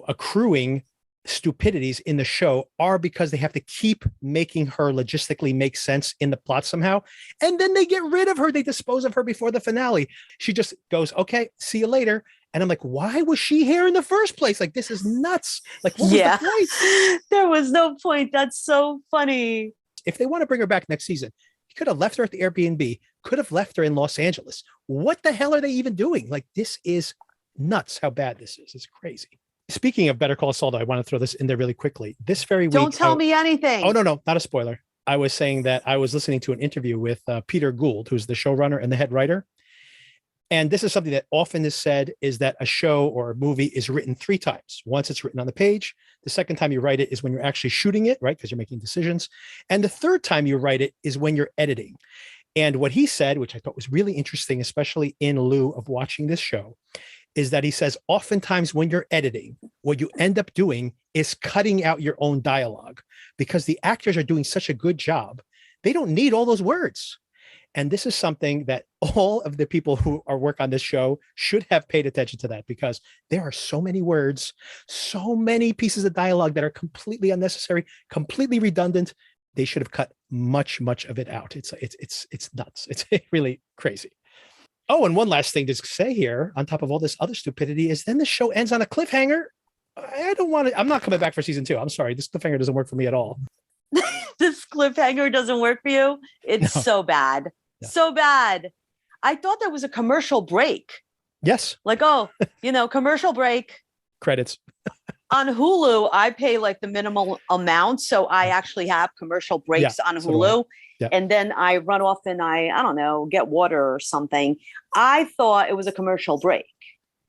accruing stupidities in the show are because they have to keep making her logistically make sense in the plot somehow. And then they get rid of her. They dispose of her before the finale. She just goes, okay, see you later. And I'm like, why was she here in the first place? Like, this is nuts. Like, what was the point? There was no point. That's so funny. If they want to bring her back next season, you could have left her at the Airbnb, could have left her in Los Angeles. What the hell are they even doing? Like, this is nuts how bad this is. It's crazy. Speaking of Better Call Saul, though, I want to throw this in there really quickly. This very week. Don't tell me anything. Oh, no, not a spoiler. I was saying that I was listening to an interview with Peter Gould, who's the showrunner and the head writer. And this is something that often is said, is that a show or a movie is written 3 times. Once it's written on the page. The second time you write it is when you're actually shooting it, right? Because you're making decisions. And the third time you write it is when you're editing. And what he said, which I thought was really interesting, especially in lieu of watching this show, is that he says, oftentimes when you're editing, what you end up doing is cutting out your own dialogue because the actors are doing such a good job. They don't need all those words. And this is something that all of the people who are work on this show should have paid attention to, that because there are so many words, so many pieces of dialogue that are completely unnecessary, completely redundant. They should have cut much of it out. It's nuts. It's really crazy. Oh, and one last thing to say here, on top of all this other stupidity, is then the show ends on a cliffhanger. I'm not coming back for season 2. I'm sorry. This cliffhanger doesn't work for me at all. This cliffhanger doesn't work for you? It's so bad. No. So bad. I thought there was a commercial break. Yes. Like, commercial break. Credits. On Hulu, I pay like the minimal amount. So I actually have commercial breaks on Hulu. Yeah. And then I run off and I don't know, get water or something. I thought it was a commercial break.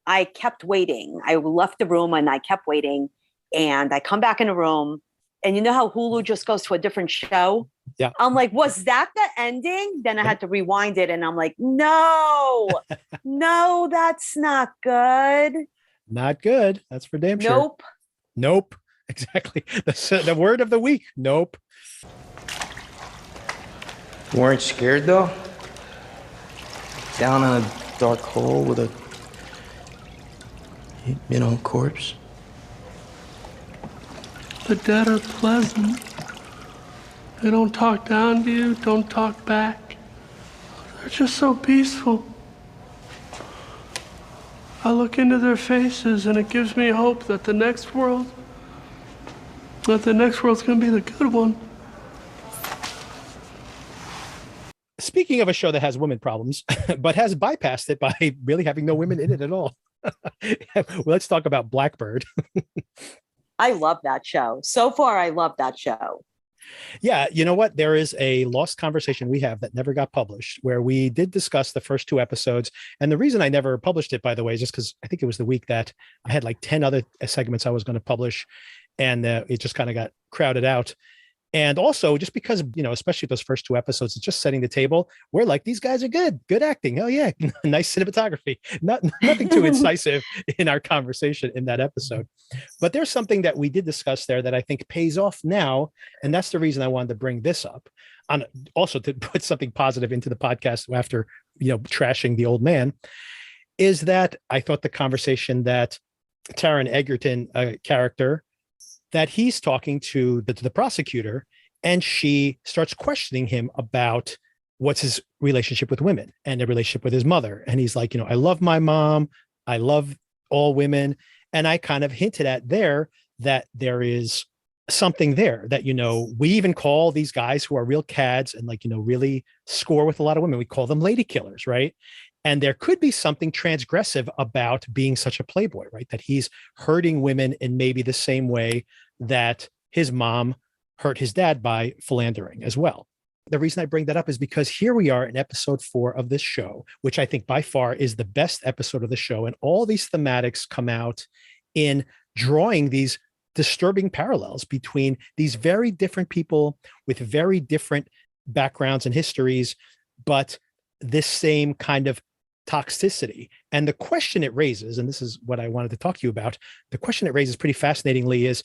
I kept waiting. I left the room and I kept waiting. And I come back in the room. And you know how Hulu just goes to a different show? Yeah. I'm like, was that the ending? Then I had to rewind it. And I'm like, no, that's not good. Not good. That's for damn sure. Nope. Exactly. The word of the week. Nope. You weren't scared, though? Down in a dark hole with a, corpse? The dead are pleasant. They don't talk down to you, don't talk back. They're just so peaceful. I look into their faces and it gives me hope that the next world's gonna be the good one. Speaking of a show that has women problems, but has bypassed it by really having no women in it at all. Well, let's talk about Blackbird. I love that show. So far, I love that show. Yeah, you know what? There is a lost conversation we have that never got published where we did discuss the first 2 episodes. And the reason I never published it, by the way, is just because I think it was the week that I had like 10 other segments I was going to publish. and it just kind of got crowded out. And also just because, especially those first 2 episodes, it's just setting the table. We're like, these guys are good acting. Oh yeah. Nice cinematography. Nothing too incisive in our conversation in that episode. But there's something that we did discuss there that I think pays off now. And that's the reason I wanted to bring this up, on also to put something positive into the podcast after, trashing the old man, is that I thought the conversation that Taron Egerton character, that he's talking to the prosecutor, and she starts questioning him about what's his relationship with women and the relationship with his mother. And he's like, I love my mom. I love all women. And I kind of hinted at there that there is something there that, we even call these guys who are real cads and really score with a lot of women. We call them lady killers, right? And there could be something transgressive about being such a playboy, right? That he's hurting women in maybe the same way that his mom hurt his dad by philandering as well. The reason I bring that up is because here we are in episode 4 of this show, which I think by far is the best episode of the show. And all these thematics come out in drawing these disturbing parallels between these very different people with very different backgrounds and histories, but this same kind of toxicity. And the question it raises, and this is what I wanted to talk to you about, the question it raises pretty fascinatingly is,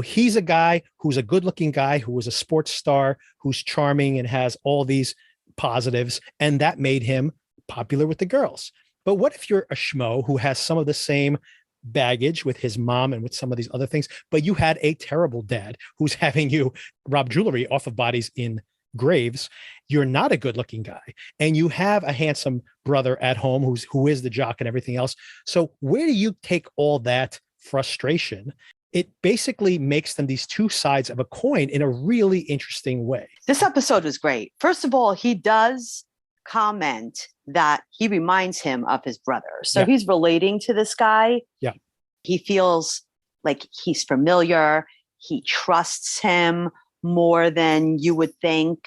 he's a guy who's a good looking guy, who was a sports star, who's charming and has all these positives, and that made him popular with the girls. But what if you're a schmo who has some of the same baggage with his mom and with some of these other things, but you had a terrible dad who's having you rob jewelry off of bodies in graves? You're not a good looking guy, and you have a handsome brother at home who is the jock and everything else. So where do you take all that frustration? It basically makes them these two sides of a coin in a really interesting way. This episode was great. First of all, he does comment that he reminds him of his brother. So he's relating to this guy. Yeah. He feels like he's familiar. He trusts him more than you would think.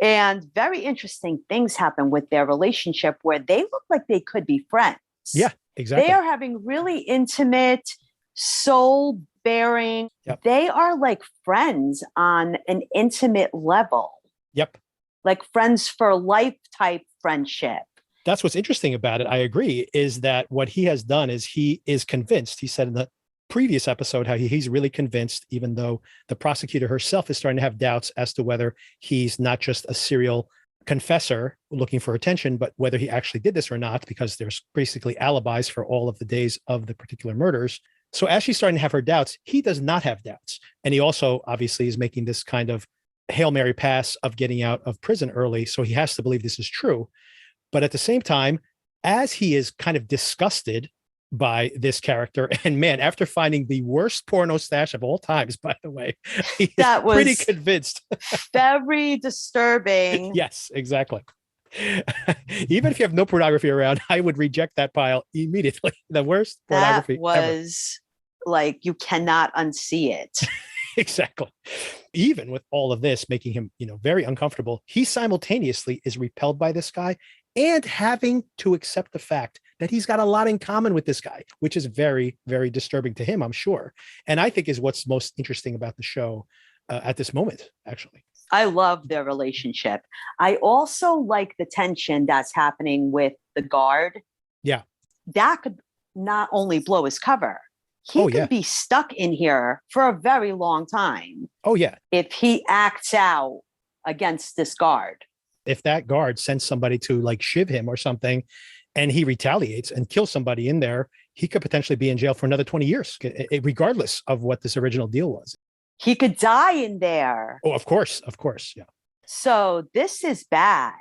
And very interesting things happen with their relationship where they look like they could be friends. Yeah, exactly. They are having really intimate, soul-bearing. Yep. They are like friends on an intimate level. Yep. Like friends for life type friendship. That's what's interesting about it. I agree, is that what he has done is he is convinced. He said in the previous episode how he's really convinced, even though the prosecutor herself is starting to have doubts as to whether he's not just a serial confessor looking for attention, but whether he actually did this or not, because there's basically alibis for all of the days of the particular murders. So as she's starting to have her doubts, he does not have doubts. And he also obviously is making this kind of Hail Mary pass of getting out of prison early. So he has to believe this is true. But at the same time, as he is kind of disgusted by this character, and man, after finding the worst porno stash of all times, by the way, he's pretty convinced. Very disturbing. Yes, exactly. Even if you have no pornography around, I would reject that pile immediately. The worst pornography that was ever. Like, you cannot unsee it. Exactly. Even with all of this making him, very uncomfortable, he simultaneously is repelled by this guy and having to accept the fact that he's got a lot in common with this guy, which is very, very disturbing to him, I'm sure. And I think is what's most interesting about the show at this moment, actually. I love their relationship. I also like the tension that's happening with the guard. Yeah. That could not only blow his cover, he could be stuck in here for a very long time. Oh, yeah. If he acts out against this guard. If that guard sends somebody to like shiv him or something, and he retaliates and kills somebody in there, he could potentially be in jail for another 20 years, regardless of what this original deal was. He could die in there. Oh, of course. Yeah. So this is bad.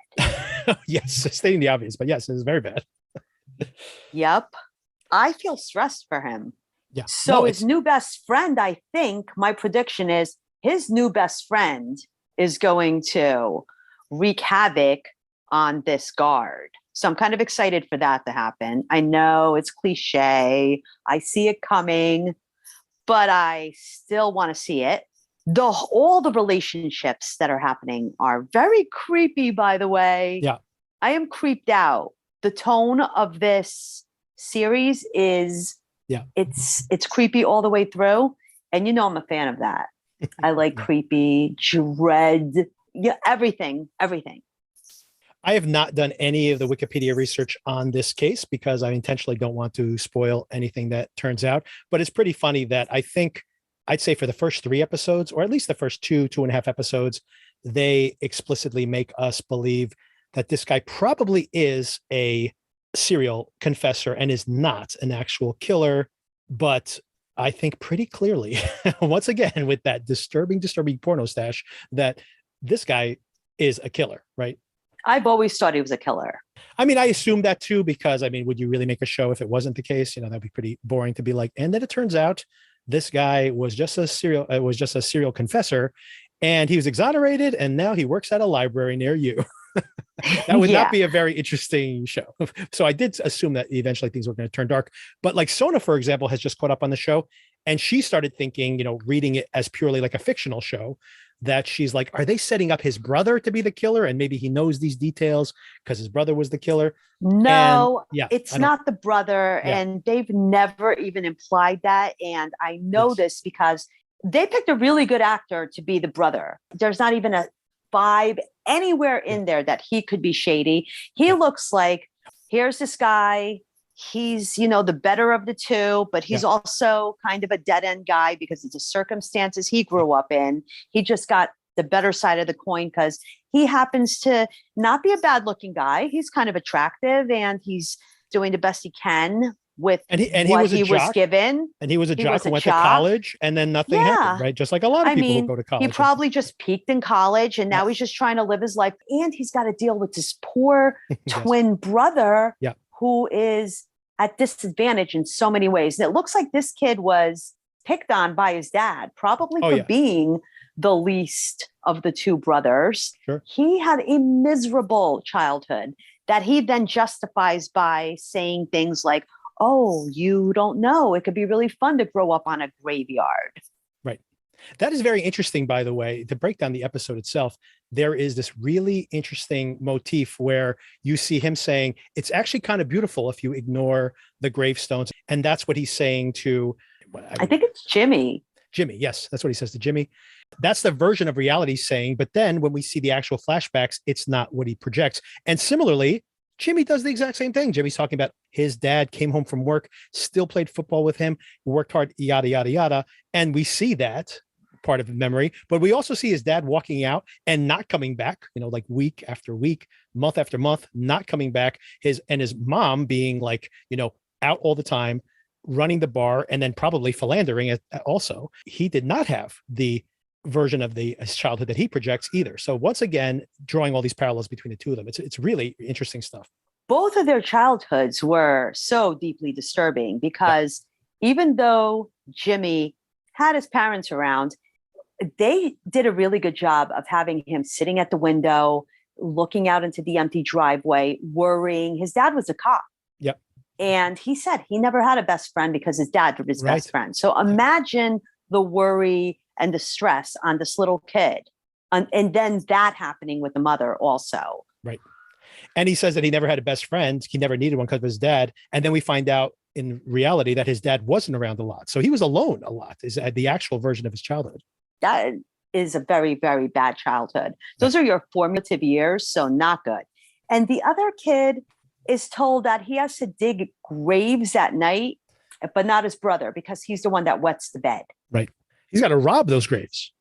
Yes, stating the obvious, but yes, it is very bad. Yep. I feel stressed for him. Yeah. So his new best friend, I think my prediction is his new best friend is going to wreak havoc on this guard. So I'm kind of excited for that to happen. I know it's cliche. I see it coming, but I still want to see it. All the relationships that are happening are very creepy, by the way. Yeah. I am creeped out. The tone of this series is it's creepy all the way through. And I'm a fan of that. I like creepy, dread, yeah, everything. I have not done any of the Wikipedia research on this case because I intentionally don't want to spoil anything that turns out. But it's pretty funny that I think I'd say for the first 3 episodes, or at least the first 2.5 episodes, they explicitly make us believe that this guy probably is a serial confessor and is not an actual killer. But I think pretty clearly, once again, with that disturbing porno stash, that this guy is a killer, right? I've always thought he was a killer. I mean, I assumed that too, because I mean, would you really make a show if it wasn't the case? That'd be pretty boring to be like, and then it turns out this guy was just a serial confessor and he was exonerated and now he works at a library near you. That would not be a very interesting show. So I did assume that eventually things were going to turn dark. But like Sona, for example, has just caught up on the show and she started thinking, reading it as purely like a fictional show, that she's like, are they setting up his brother to be the killer? And maybe he knows these details because his brother was the killer. No, and, it's not the brother. Yeah. And they've never even implied that. And I know this because they picked a really good actor to be the brother. There's not even a vibe anywhere in there that he could be shady. He looks like, here's this guy. He's, the better of the two, but he's also kind of a dead end guy because of the circumstances he grew up in. He just got the better side of the coin because he happens to not be a bad looking guy. He's kind of attractive and he's doing the best he can with what he was given. And he was a jock who went to college and then nothing happened, right? Just like a lot of people who go to college. He probably just peaked in college and now he's just trying to live his life. And he's got to deal with this poor twin brother who is at disadvantage in so many ways. And it looks like this kid was picked on by his dad, probably for being the least of the two brothers. Sure. He had a miserable childhood that he then justifies by saying things like, oh, you don't know. It could be really fun to grow up on a graveyard. Right. That is very interesting, by the way. To break down the episode itself, there is this really interesting motif where you see him saying, it's actually kind of beautiful if you ignore the gravestones. And that's what he's saying to... I think it's Jimmy. Jimmy, yes. That's what he says to Jimmy. That's the version of reality saying, but then when we see the actual flashbacks, it's not what he projects. And similarly, Jimmy does the exact same thing. Jimmy's talking about his dad came home from work, still played football with him, worked hard, yada, yada, yada. And we see that part of memory, but we also see his dad walking out and not coming back, like week after week, month after month, not coming back. His mom being like, out all the time, running the bar, and then probably philandering also. He did not have the version of his childhood that he projects either. So once again, drawing all these parallels between the two of them, it's really interesting stuff. Both of their childhoods were so deeply disturbing because even though Jimmy had his parents around, they did a really good job of having him sitting at the window, looking out into the empty driveway, worrying. His dad was a cop. Yep. And he said he never had a best friend because his dad was his best friend. So imagine the worry and the stress on this little kid. And then that happening with the mother also. Right. And he says that he never had a best friend. He never needed one because of his dad. And then we find out in reality that his dad wasn't around a lot. So he was alone a lot, is the actual version of his childhood. That is a very, very bad childhood. Those are your formative years, so not good. And the other kid is told that he has to dig graves at night, but not his brother because he's the one that wets the bed. Right. He's got to rob those graves.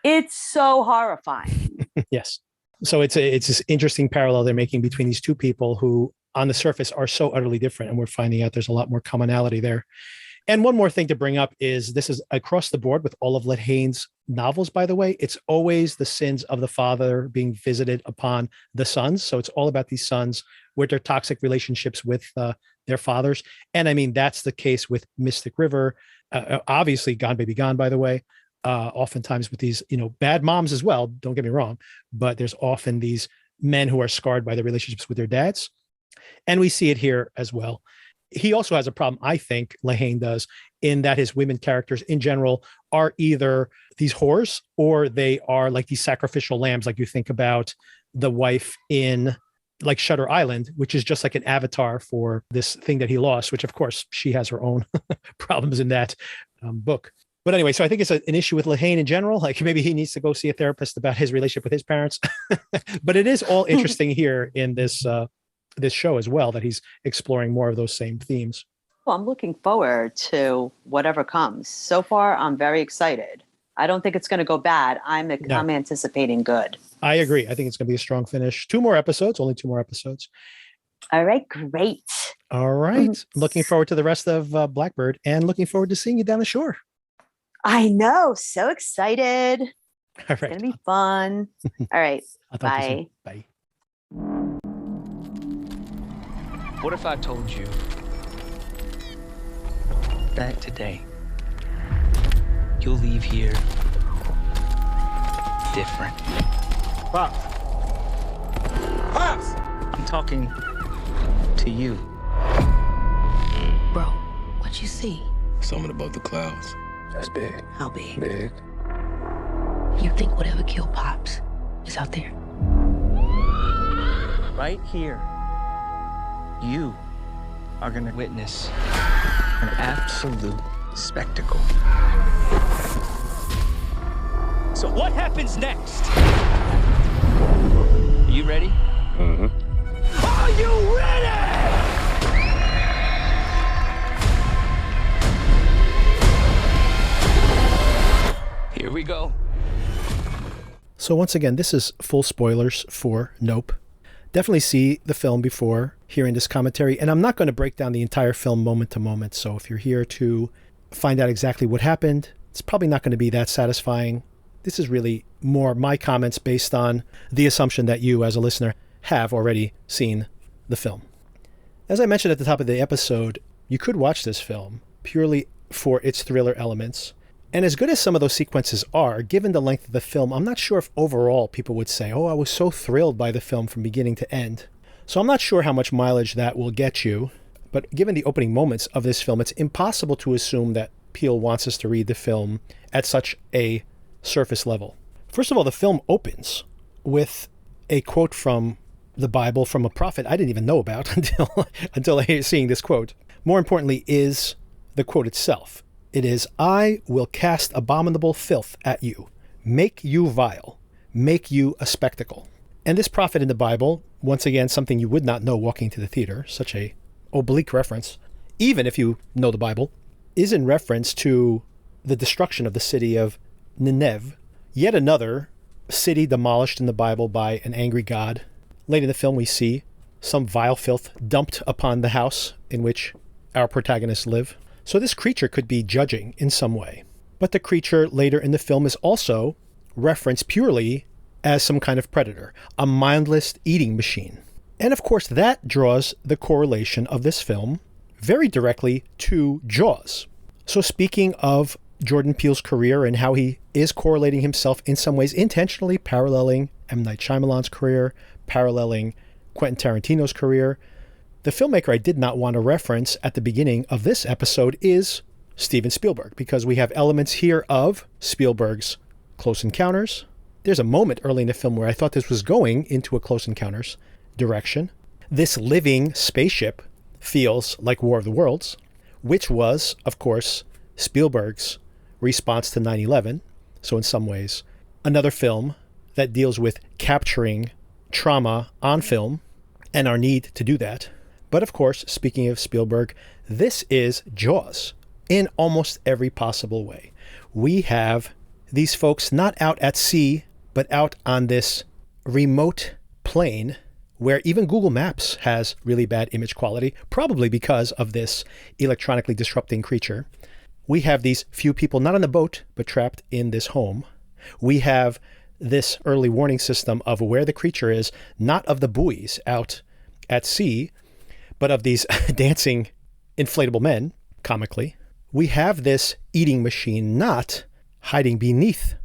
It's so horrifying. Yes. So it's this interesting parallel they're making between these two people who on the surface are so utterly different. And we're finding out there's a lot more commonality there. And one more thing to bring up is this is across the board with all of Lehane's novels, by the way. It's always the sins of the father being visited upon the sons. So it's all about these sons with their toxic relationships with their fathers. And I mean, that's the case with Mystic River. Obviously, Gone Baby Gone, by the way. Oftentimes with these, bad moms as well. Don't get me wrong. But there's often these men who are scarred by their relationships with their dads. And we see it here as well. He also has a problem, I think, Lehane does, in that his women characters in general are either these whores or they are like these sacrificial lambs. Like you think about the wife in like Shutter Island, which is just like an avatar for this thing that he lost, which of course she has her own problems in that book. But anyway, so I think it's an issue with Lehane in general. Like maybe he needs to go see a therapist about his relationship with his parents. But it is all interesting here in this this show as well, that he's exploring more of those same themes. Well, I'm looking forward to whatever comes. So far, I'm very excited. I don't think it's going to go bad. I'm anticipating good. I agree. I think it's going to be a strong finish. 2 more episodes, only 2 more episodes. All right, great. All right. Looking forward to the rest of Blackbird and looking forward to seeing you down the shore. I know. So excited. All right. It's going to be fun. All right. I'll talk to you soon. Bye. Bye. What if I told you that today you'll leave here different? Pops. Pops! I'm talking to you. Bro, what you see? Something above the clouds. That's big. How big? Big. You think whatever killed Pops is out there? Right here, you are going to witness an absolute spectacle. So what happens next? Are you ready? Mm-hmm. Are you ready? Here we go. So once again, this is full spoilers for Nope. Definitely see the film before hearing this commentary. And I'm not going to break down the entire film moment to moment. So if you're here to find out exactly what happened, it's probably not going to be that satisfying. This is really more my comments based on the assumption that you as a listener have already seen the film. As I mentioned at the top of the episode, you could watch this film purely for its thriller elements. And as good as some of those sequences are, given the length of the film, I'm not sure if overall people would say, oh, I was so thrilled by the film from beginning to end. So I'm not sure how much mileage that will get you. But given the opening moments of this film, it's impossible to assume that Peele wants us to read the film at such a surface level. First of all, the film opens with a quote from the Bible from a prophet I didn't even know about until seeing this quote. More importantly is the quote itself. It is, I will cast abominable filth at you, make you vile, make you a spectacle. And this prophet in the Bible, once again, something you would not know walking to the theater, such a oblique reference, even if you know the Bible, is in reference to the destruction of the city of Nineveh, yet another city demolished in the Bible by an angry God. Late in the film, we see some vile filth dumped upon the house in which our protagonists live. So this creature could be judging in some way. But the creature later in the film is also referenced purely as some kind of predator, a mindless eating machine. And of course, that draws the correlation of this film very directly to Jaws. So speaking of Jordan Peele's career and how he is correlating himself in some ways, intentionally paralleling M. Night Shyamalan's career, paralleling Quentin Tarantino's career, the filmmaker I did not want to reference at the beginning of this episode is Steven Spielberg, because we have elements here of Spielberg's Close Encounters. There's a moment early in the film where I thought this was going into a Close Encounters direction. This living spaceship feels like War of the Worlds, which was, of course, Spielberg's response to 9/11. So in some ways, another film that deals with capturing trauma on film and our need to do that. But of course, speaking of Spielberg, this is Jaws in almost every possible way. We have these folks not out at sea, but out on this remote plane where even Google Maps has really bad image quality, probably because of this electronically disrupting creature. We have these few people not on the boat, but trapped in this home. We have this early warning system of where the creature is, not of the buoys out at sea, but of these dancing inflatable men, comically. We have this eating machine not hiding beneath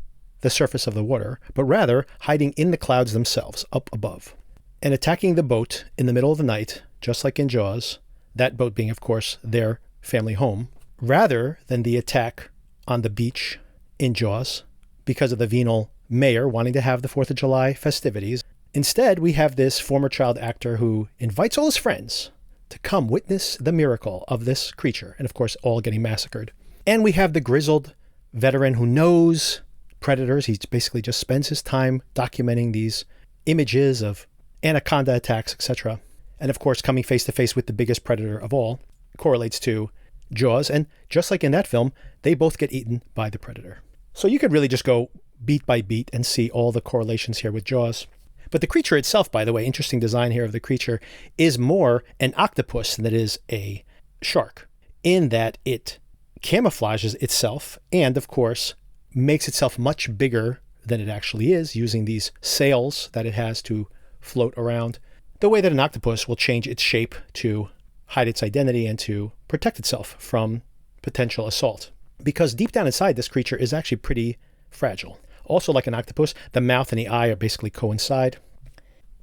the surface of the water, but rather hiding in the clouds themselves, up above, and attacking the boat in the middle of the night, just like in Jaws, that boat being, of course, their family home, rather than the attack on the beach in Jaws, because of the venal mayor wanting to have the 4th of July festivities. Instead, we have this former child actor who invites all his friends to come witness the miracle of this creature, and of course, all getting massacred. And we have the grizzled veteran who knows predators. He basically just spends his time documenting these images of anaconda attacks, etc. And of course, coming face to face with the biggest predator of all correlates to Jaws. And just like in that film, they both get eaten by the predator. So you could really just go beat by beat and see all the correlations here with Jaws. But the creature itself, by the way, interesting design here of the creature, is more an octopus than it is a shark, in that it camouflages itself and, of course, makes itself much bigger than it actually is, using these sails that it has to float around, the way that an octopus will change its shape to hide its identity and to protect itself from potential assault. Because deep down inside, this creature is actually pretty fragile. Also, like an octopus, the mouth and the eye are basically coincide.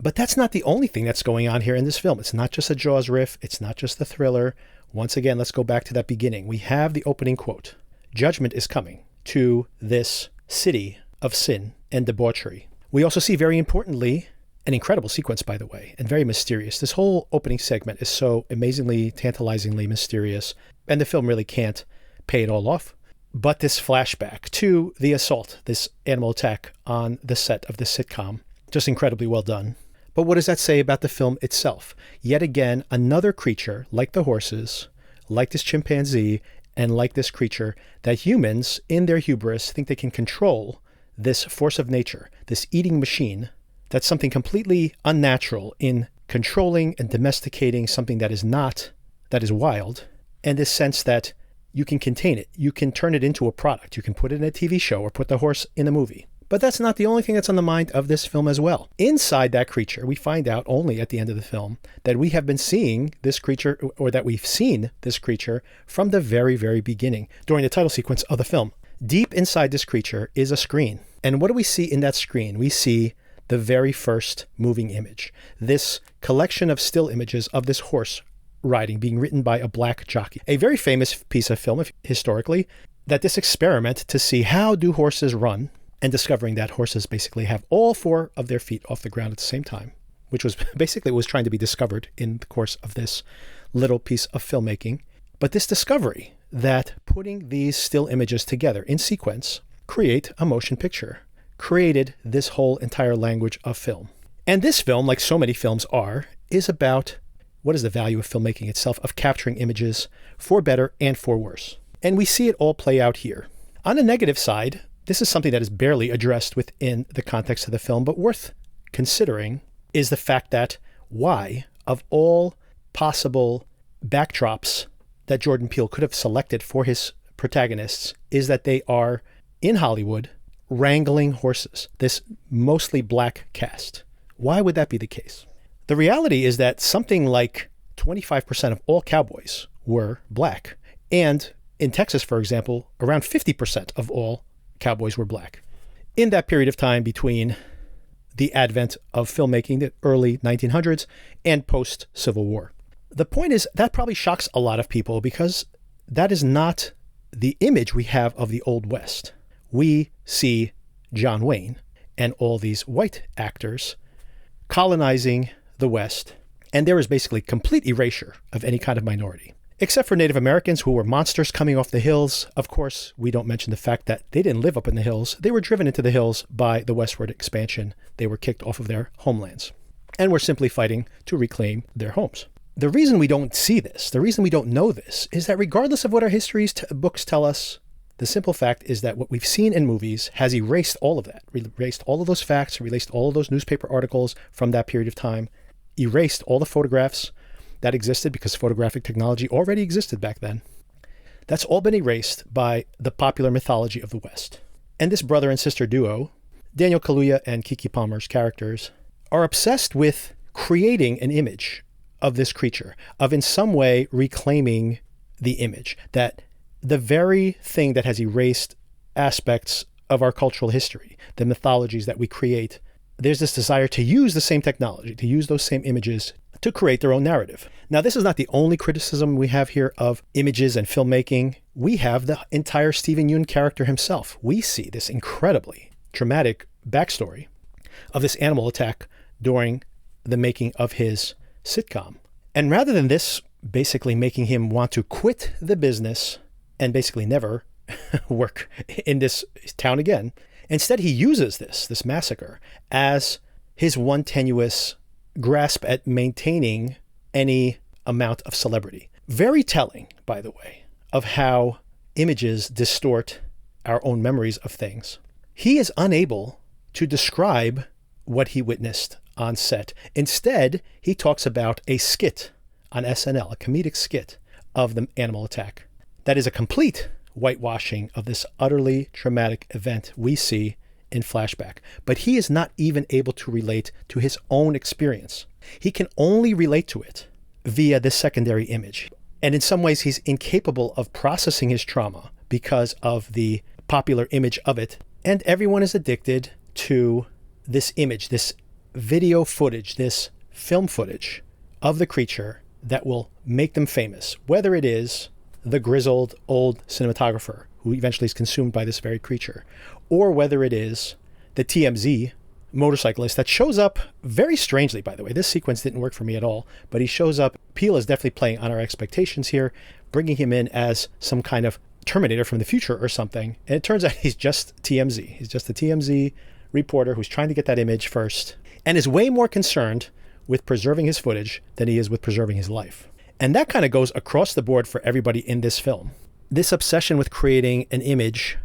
But that's not the only thing that's going on here in this film. It's not just a Jaws riff. It's not just the thriller. Once again, let's go back to that beginning. We have the opening quote. Judgment is coming to this city of sin and debauchery. We also see, very importantly, an incredible sequence, by the way, and very mysterious. This whole opening segment is so amazingly, tantalizingly mysterious, and the film really can't pay it all off. But this flashback to the assault, this animal attack on the set of the sitcom, just incredibly well done. But what does that say about the film itself? Yet again, another creature, like the horses, like this chimpanzee, and like this creature, that humans, in their hubris, think they can control this force of nature, this eating machine, that's something completely unnatural in controlling and domesticating something that is not, that is wild, and this sense that you can contain it. You can turn it into a product. You can put it in a TV show or put the horse in a movie. But that's not the only thing that's on the mind of this film as well. Inside that creature, we find out only at the end of the film that we have been seeing this creature, or that we've seen this creature from the very, very beginning, during the title sequence of the film. Deep inside this creature is a screen. And what do we see in that screen? We see the very first moving image. This collection of still images of this horse riding, being written by a black jockey. A very famous piece of film, historically, that this experiment to see how do horses run, and discovering that horses basically have all four of their feet off the ground at the same time, which was basically what was trying to be discovered in the course of this little piece of filmmaking. But this discovery that putting these still images together in sequence create a motion picture created this whole entire language of film. And this film, like so many films are, is about what is the value of filmmaking itself, of capturing images for better and for worse. And we see it all play out here. On the negative side, this is something that is barely addressed within the context of the film, but worth considering is the fact that why, of all possible backdrops that Jordan Peele could have selected for his protagonists, is that they are in Hollywood wrangling horses, this mostly black cast. Why would that be the case? The reality is that something like 25% of all cowboys were black. And in Texas, for example, around 50% of all cowboys were black. In that period of time between the advent of filmmaking, the early 1900s, and post-Civil War. The point is, that probably shocks a lot of people because that is not the image we have of the Old West. We see John Wayne and all these white actors colonizing the West, and there is basically complete erasure of any kind of minority. Except for Native Americans, who were monsters coming off the hills. Of course, we don't mention the fact that they didn't live up in the hills. They were driven into the hills by the westward expansion. They were kicked off of their homelands and were simply fighting to reclaim their homes. The reason we don't see this, the reason we don't know this, is that regardless of what our history books tell us, the simple fact is that what we've seen in movies has erased all of that, erased all of those facts, erased all of those newspaper articles from that period of time, erased all the photographs that existed because photographic technology already existed back then. That's all been erased by the popular mythology of the West. And this brother and sister duo, Daniel Kaluuya and Keke Palmer's characters, are obsessed with creating an image of this creature, of in some way reclaiming the image, that the very thing that has erased aspects of our cultural history, the mythologies that we create, there's this desire to use the same technology, to use those same images to create their own narrative. Now, this is not the only criticism we have here of images and filmmaking. We have the entire Stephen Yeun character himself. We see this incredibly dramatic backstory of this animal attack during the making of his sitcom. And rather than this basically making him want to quit the business and basically never work in this town again. Instead, he uses this massacre as his one tenuous grasp at maintaining any amount of celebrity. Very telling, by the way, of how images distort our own memories of things. He is unable to describe what he witnessed on set. Instead, he talks about a skit on SNL, a comedic skit of the animal attack. That is a complete whitewashing of this utterly traumatic event we see in flashback. But he is not even able to relate to his own experience. He can only relate to it via this secondary image. And in some ways, he's incapable of processing his trauma because of the popular image of it. And everyone is addicted to this image, this video footage, this film footage of the creature that will make them famous, whether it is the grizzled old cinematographer who eventually is consumed by this very creature, or whether it is the TMZ motorcyclist that shows up very strangely, by the way. This sequence didn't work for me at all, but he shows up. Peele is definitely playing on our expectations here, bringing him in as some kind of Terminator from the future or something. And it turns out he's just TMZ. He's just a TMZ reporter who's trying to get that image first and is way more concerned with preserving his footage than he is with preserving his life. And that kind of goes across the board for everybody in this film. This obsession with creating an image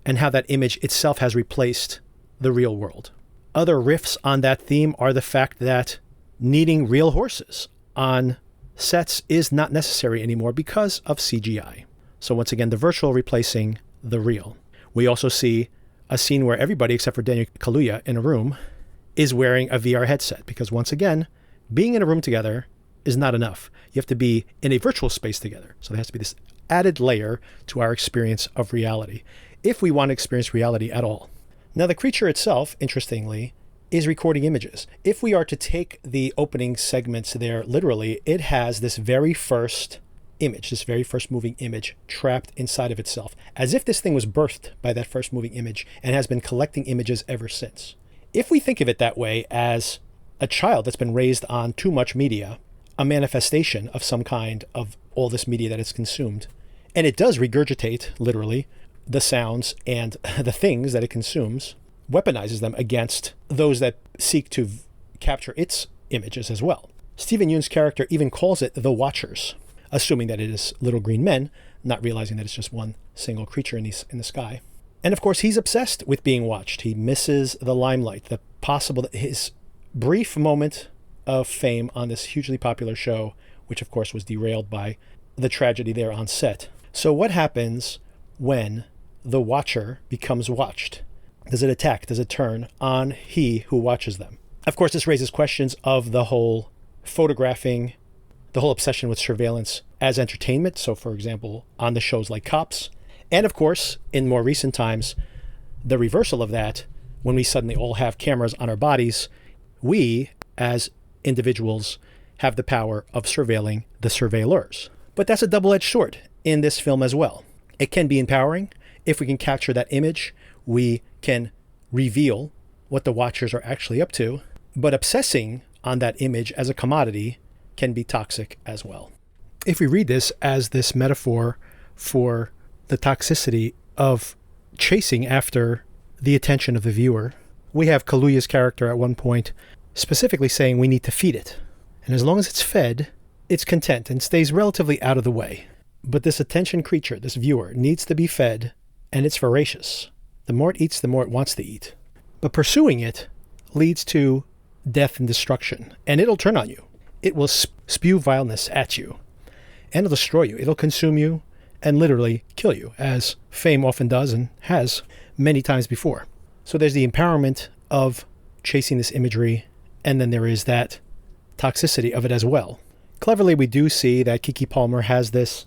and how that image itself has replaced the real world. Other riffs on that theme are the fact that needing real horses on sets is not necessary anymore because of CGI. So once again, the virtual replacing the real. We also see a scene where everybody except for Daniel Kaluuya in a room is wearing a VR headset because once again, being in a room together is not enough. You have to be in a virtual space together. So there has to be this added layer to our experience of reality if we want to experience reality at all. Now, the creature itself, interestingly, is recording images. If we are to take the opening segments there literally, it has this very first image, this very first moving image trapped inside of itself, as if this thing was birthed by that first moving image and has been collecting images ever since. If we think of it that way as a child that's been raised on too much media, a manifestation of some kind of all this media that it's consumed, and it does regurgitate, literally, the sounds and the things that it consumes, weaponizes them against those that seek to capture its images as well. Stephen Yeun's character even calls it the Watchers, assuming that it is little green men, not realizing that it's just one single creature in the sky. And of course, he's obsessed with being watched. He misses the limelight, his brief moment of fame on this hugely popular show, which of course was derailed by the tragedy there on set. So what happens when the watcher becomes watched? Does it attack? Does it turn on he who watches them? Of course, this raises questions of the whole photographing, the whole obsession with surveillance as entertainment. So, for example, on the shows like Cops. And of course, in more recent times, the reversal of that, when we suddenly all have cameras on our bodies, we, as individuals, have the power of surveilling the surveillors. But that's a double-edged sword in this film as well. It can be empowering. If we can capture that image, we can reveal what the watchers are actually up to. But obsessing on that image as a commodity can be toxic as well. If we read this as this metaphor for the toxicity of chasing after the attention of the viewer, we have Kaluuya's character at one point specifically saying we need to feed it. And as long as it's fed, it's content and stays relatively out of the way. But this attention creature, this viewer, needs to be fed, and it's voracious. The more it eats, the more it wants to eat. But pursuing it leads to death and destruction, and it'll turn on you. It will spew vileness at you, and it'll destroy you. It'll consume you and literally kill you, as fame often does and has many times before. So there's the empowerment of chasing this imagery, and then there is that toxicity of it as well. Cleverly, we do see that Keke Palmer has this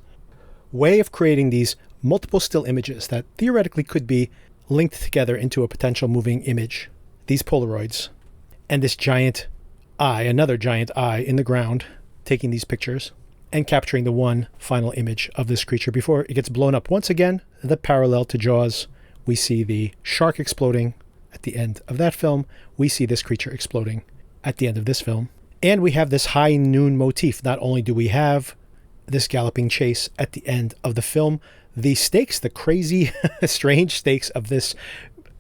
way of creating these multiple still images that theoretically could be linked together into a potential moving image, these Polaroids, and this giant eye, another giant eye in the ground, taking these pictures and capturing the one final image of this creature before it gets blown up. Once again, the parallel to Jaws. We see the shark exploding at the end of that film. We see this creature exploding at the end of this film. And we have this high noon motif. Not only do we have this galloping chase at the end of the film, The stakes, the crazy, strange stakes of this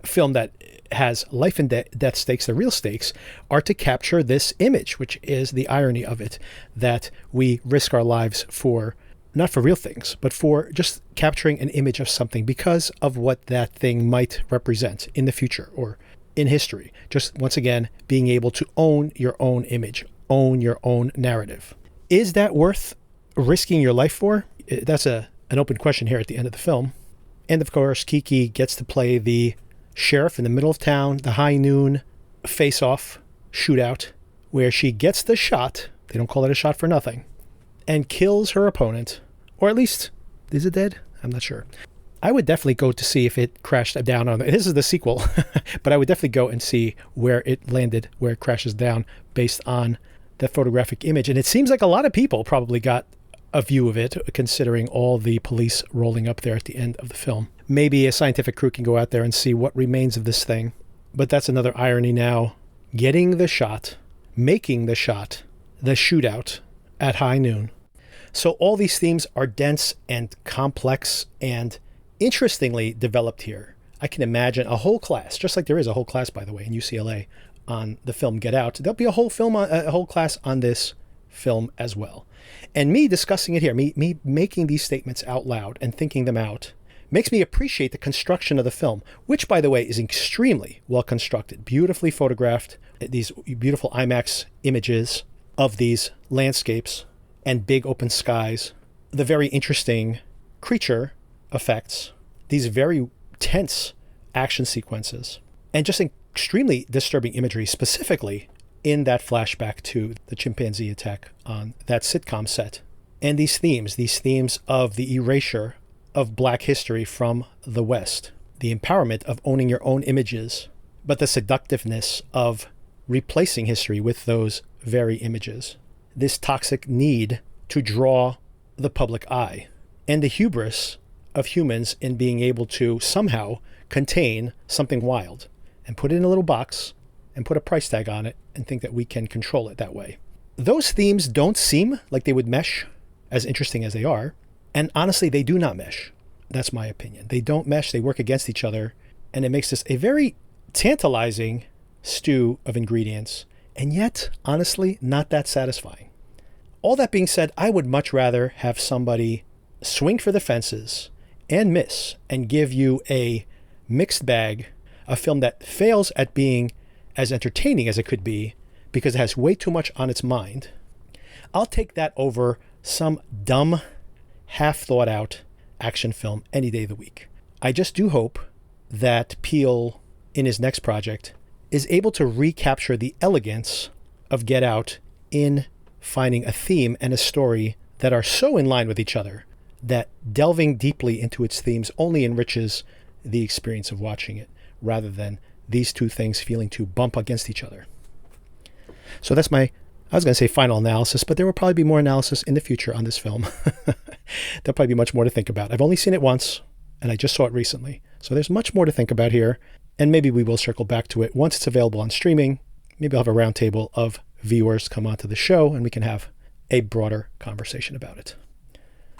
film that has life and death stakes, the real stakes, are to capture this image, which is the irony of it, that we risk our lives for, not for real things, but for just capturing an image of something because of what that thing might represent in the future or in history. Just once again, being able to own your own image, own your own narrative. Is that worth risking your life for? That's an open question here at the end of the film. And of course, Kiki gets to play the sheriff in the middle of town, the high noon face-off shootout, where she gets the shot, they don't call it a shot for nothing, and kills her opponent. Or at least, is it dead? I'm not sure. I would definitely go to see if it crashed down on, this is the sequel, but I would definitely go and see where it landed, where it crashes down based on that photographic image. And it seems like a lot of people probably got a view of it, considering all the police rolling up there at the end of the film. Maybe a scientific crew can go out there and see what remains of this thing. But that's another irony now. Getting the shot, making the shot, the shootout at high noon. So all these themes are dense and complex and interestingly developed here. I can imagine a whole class, just like there is a whole class, by the way, in UCLA on the film Get Out. There'll be a whole class on this film as well. And me discussing it here, me making these statements out loud and thinking them out, makes me appreciate the construction of the film, which, by the way, is extremely well constructed, beautifully photographed, these beautiful IMAX images of these landscapes and big open skies, the very interesting creature effects, these very tense action sequences, and just extremely disturbing imagery, specifically in that flashback to the chimpanzee attack on that sitcom set. And these themes of the erasure of Black history from the West, the empowerment of owning your own images, but the seductiveness of replacing history with those very images, this toxic need to draw the public eye, and the hubris of humans in being able to somehow contain something wild and put it in a little box and put a price tag on it and think that we can control it that way. Those themes don't seem like they would mesh, as interesting as they are. And honestly, they do not mesh. That's my opinion. They don't mesh. They work against each other. And it makes this a very tantalizing stew of ingredients. And yet, honestly, not that satisfying. All that being said, I would much rather have somebody swing for the fences and miss and give you a mixed bag, a film that fails at being as entertaining as it could be because it has way too much on its mind. I'll take that over some dumb, half thought out action film any day of the week. I just do hope that Peele, in his next project, is able to recapture the elegance of Get Out in finding a theme and a story that are so in line with each other that delving deeply into its themes only enriches the experience of watching it, rather than these two things feeling to bump against each other. So that's my, I was going to say final analysis, but there will probably be more analysis in the future on this film. There'll probably be much more to think about. I've only seen it once, and I just saw it recently. So there's much more to think about here, and maybe we will circle back to it once it's available on streaming. Maybe I'll have a roundtable of viewers come onto the show, and we can have a broader conversation about it.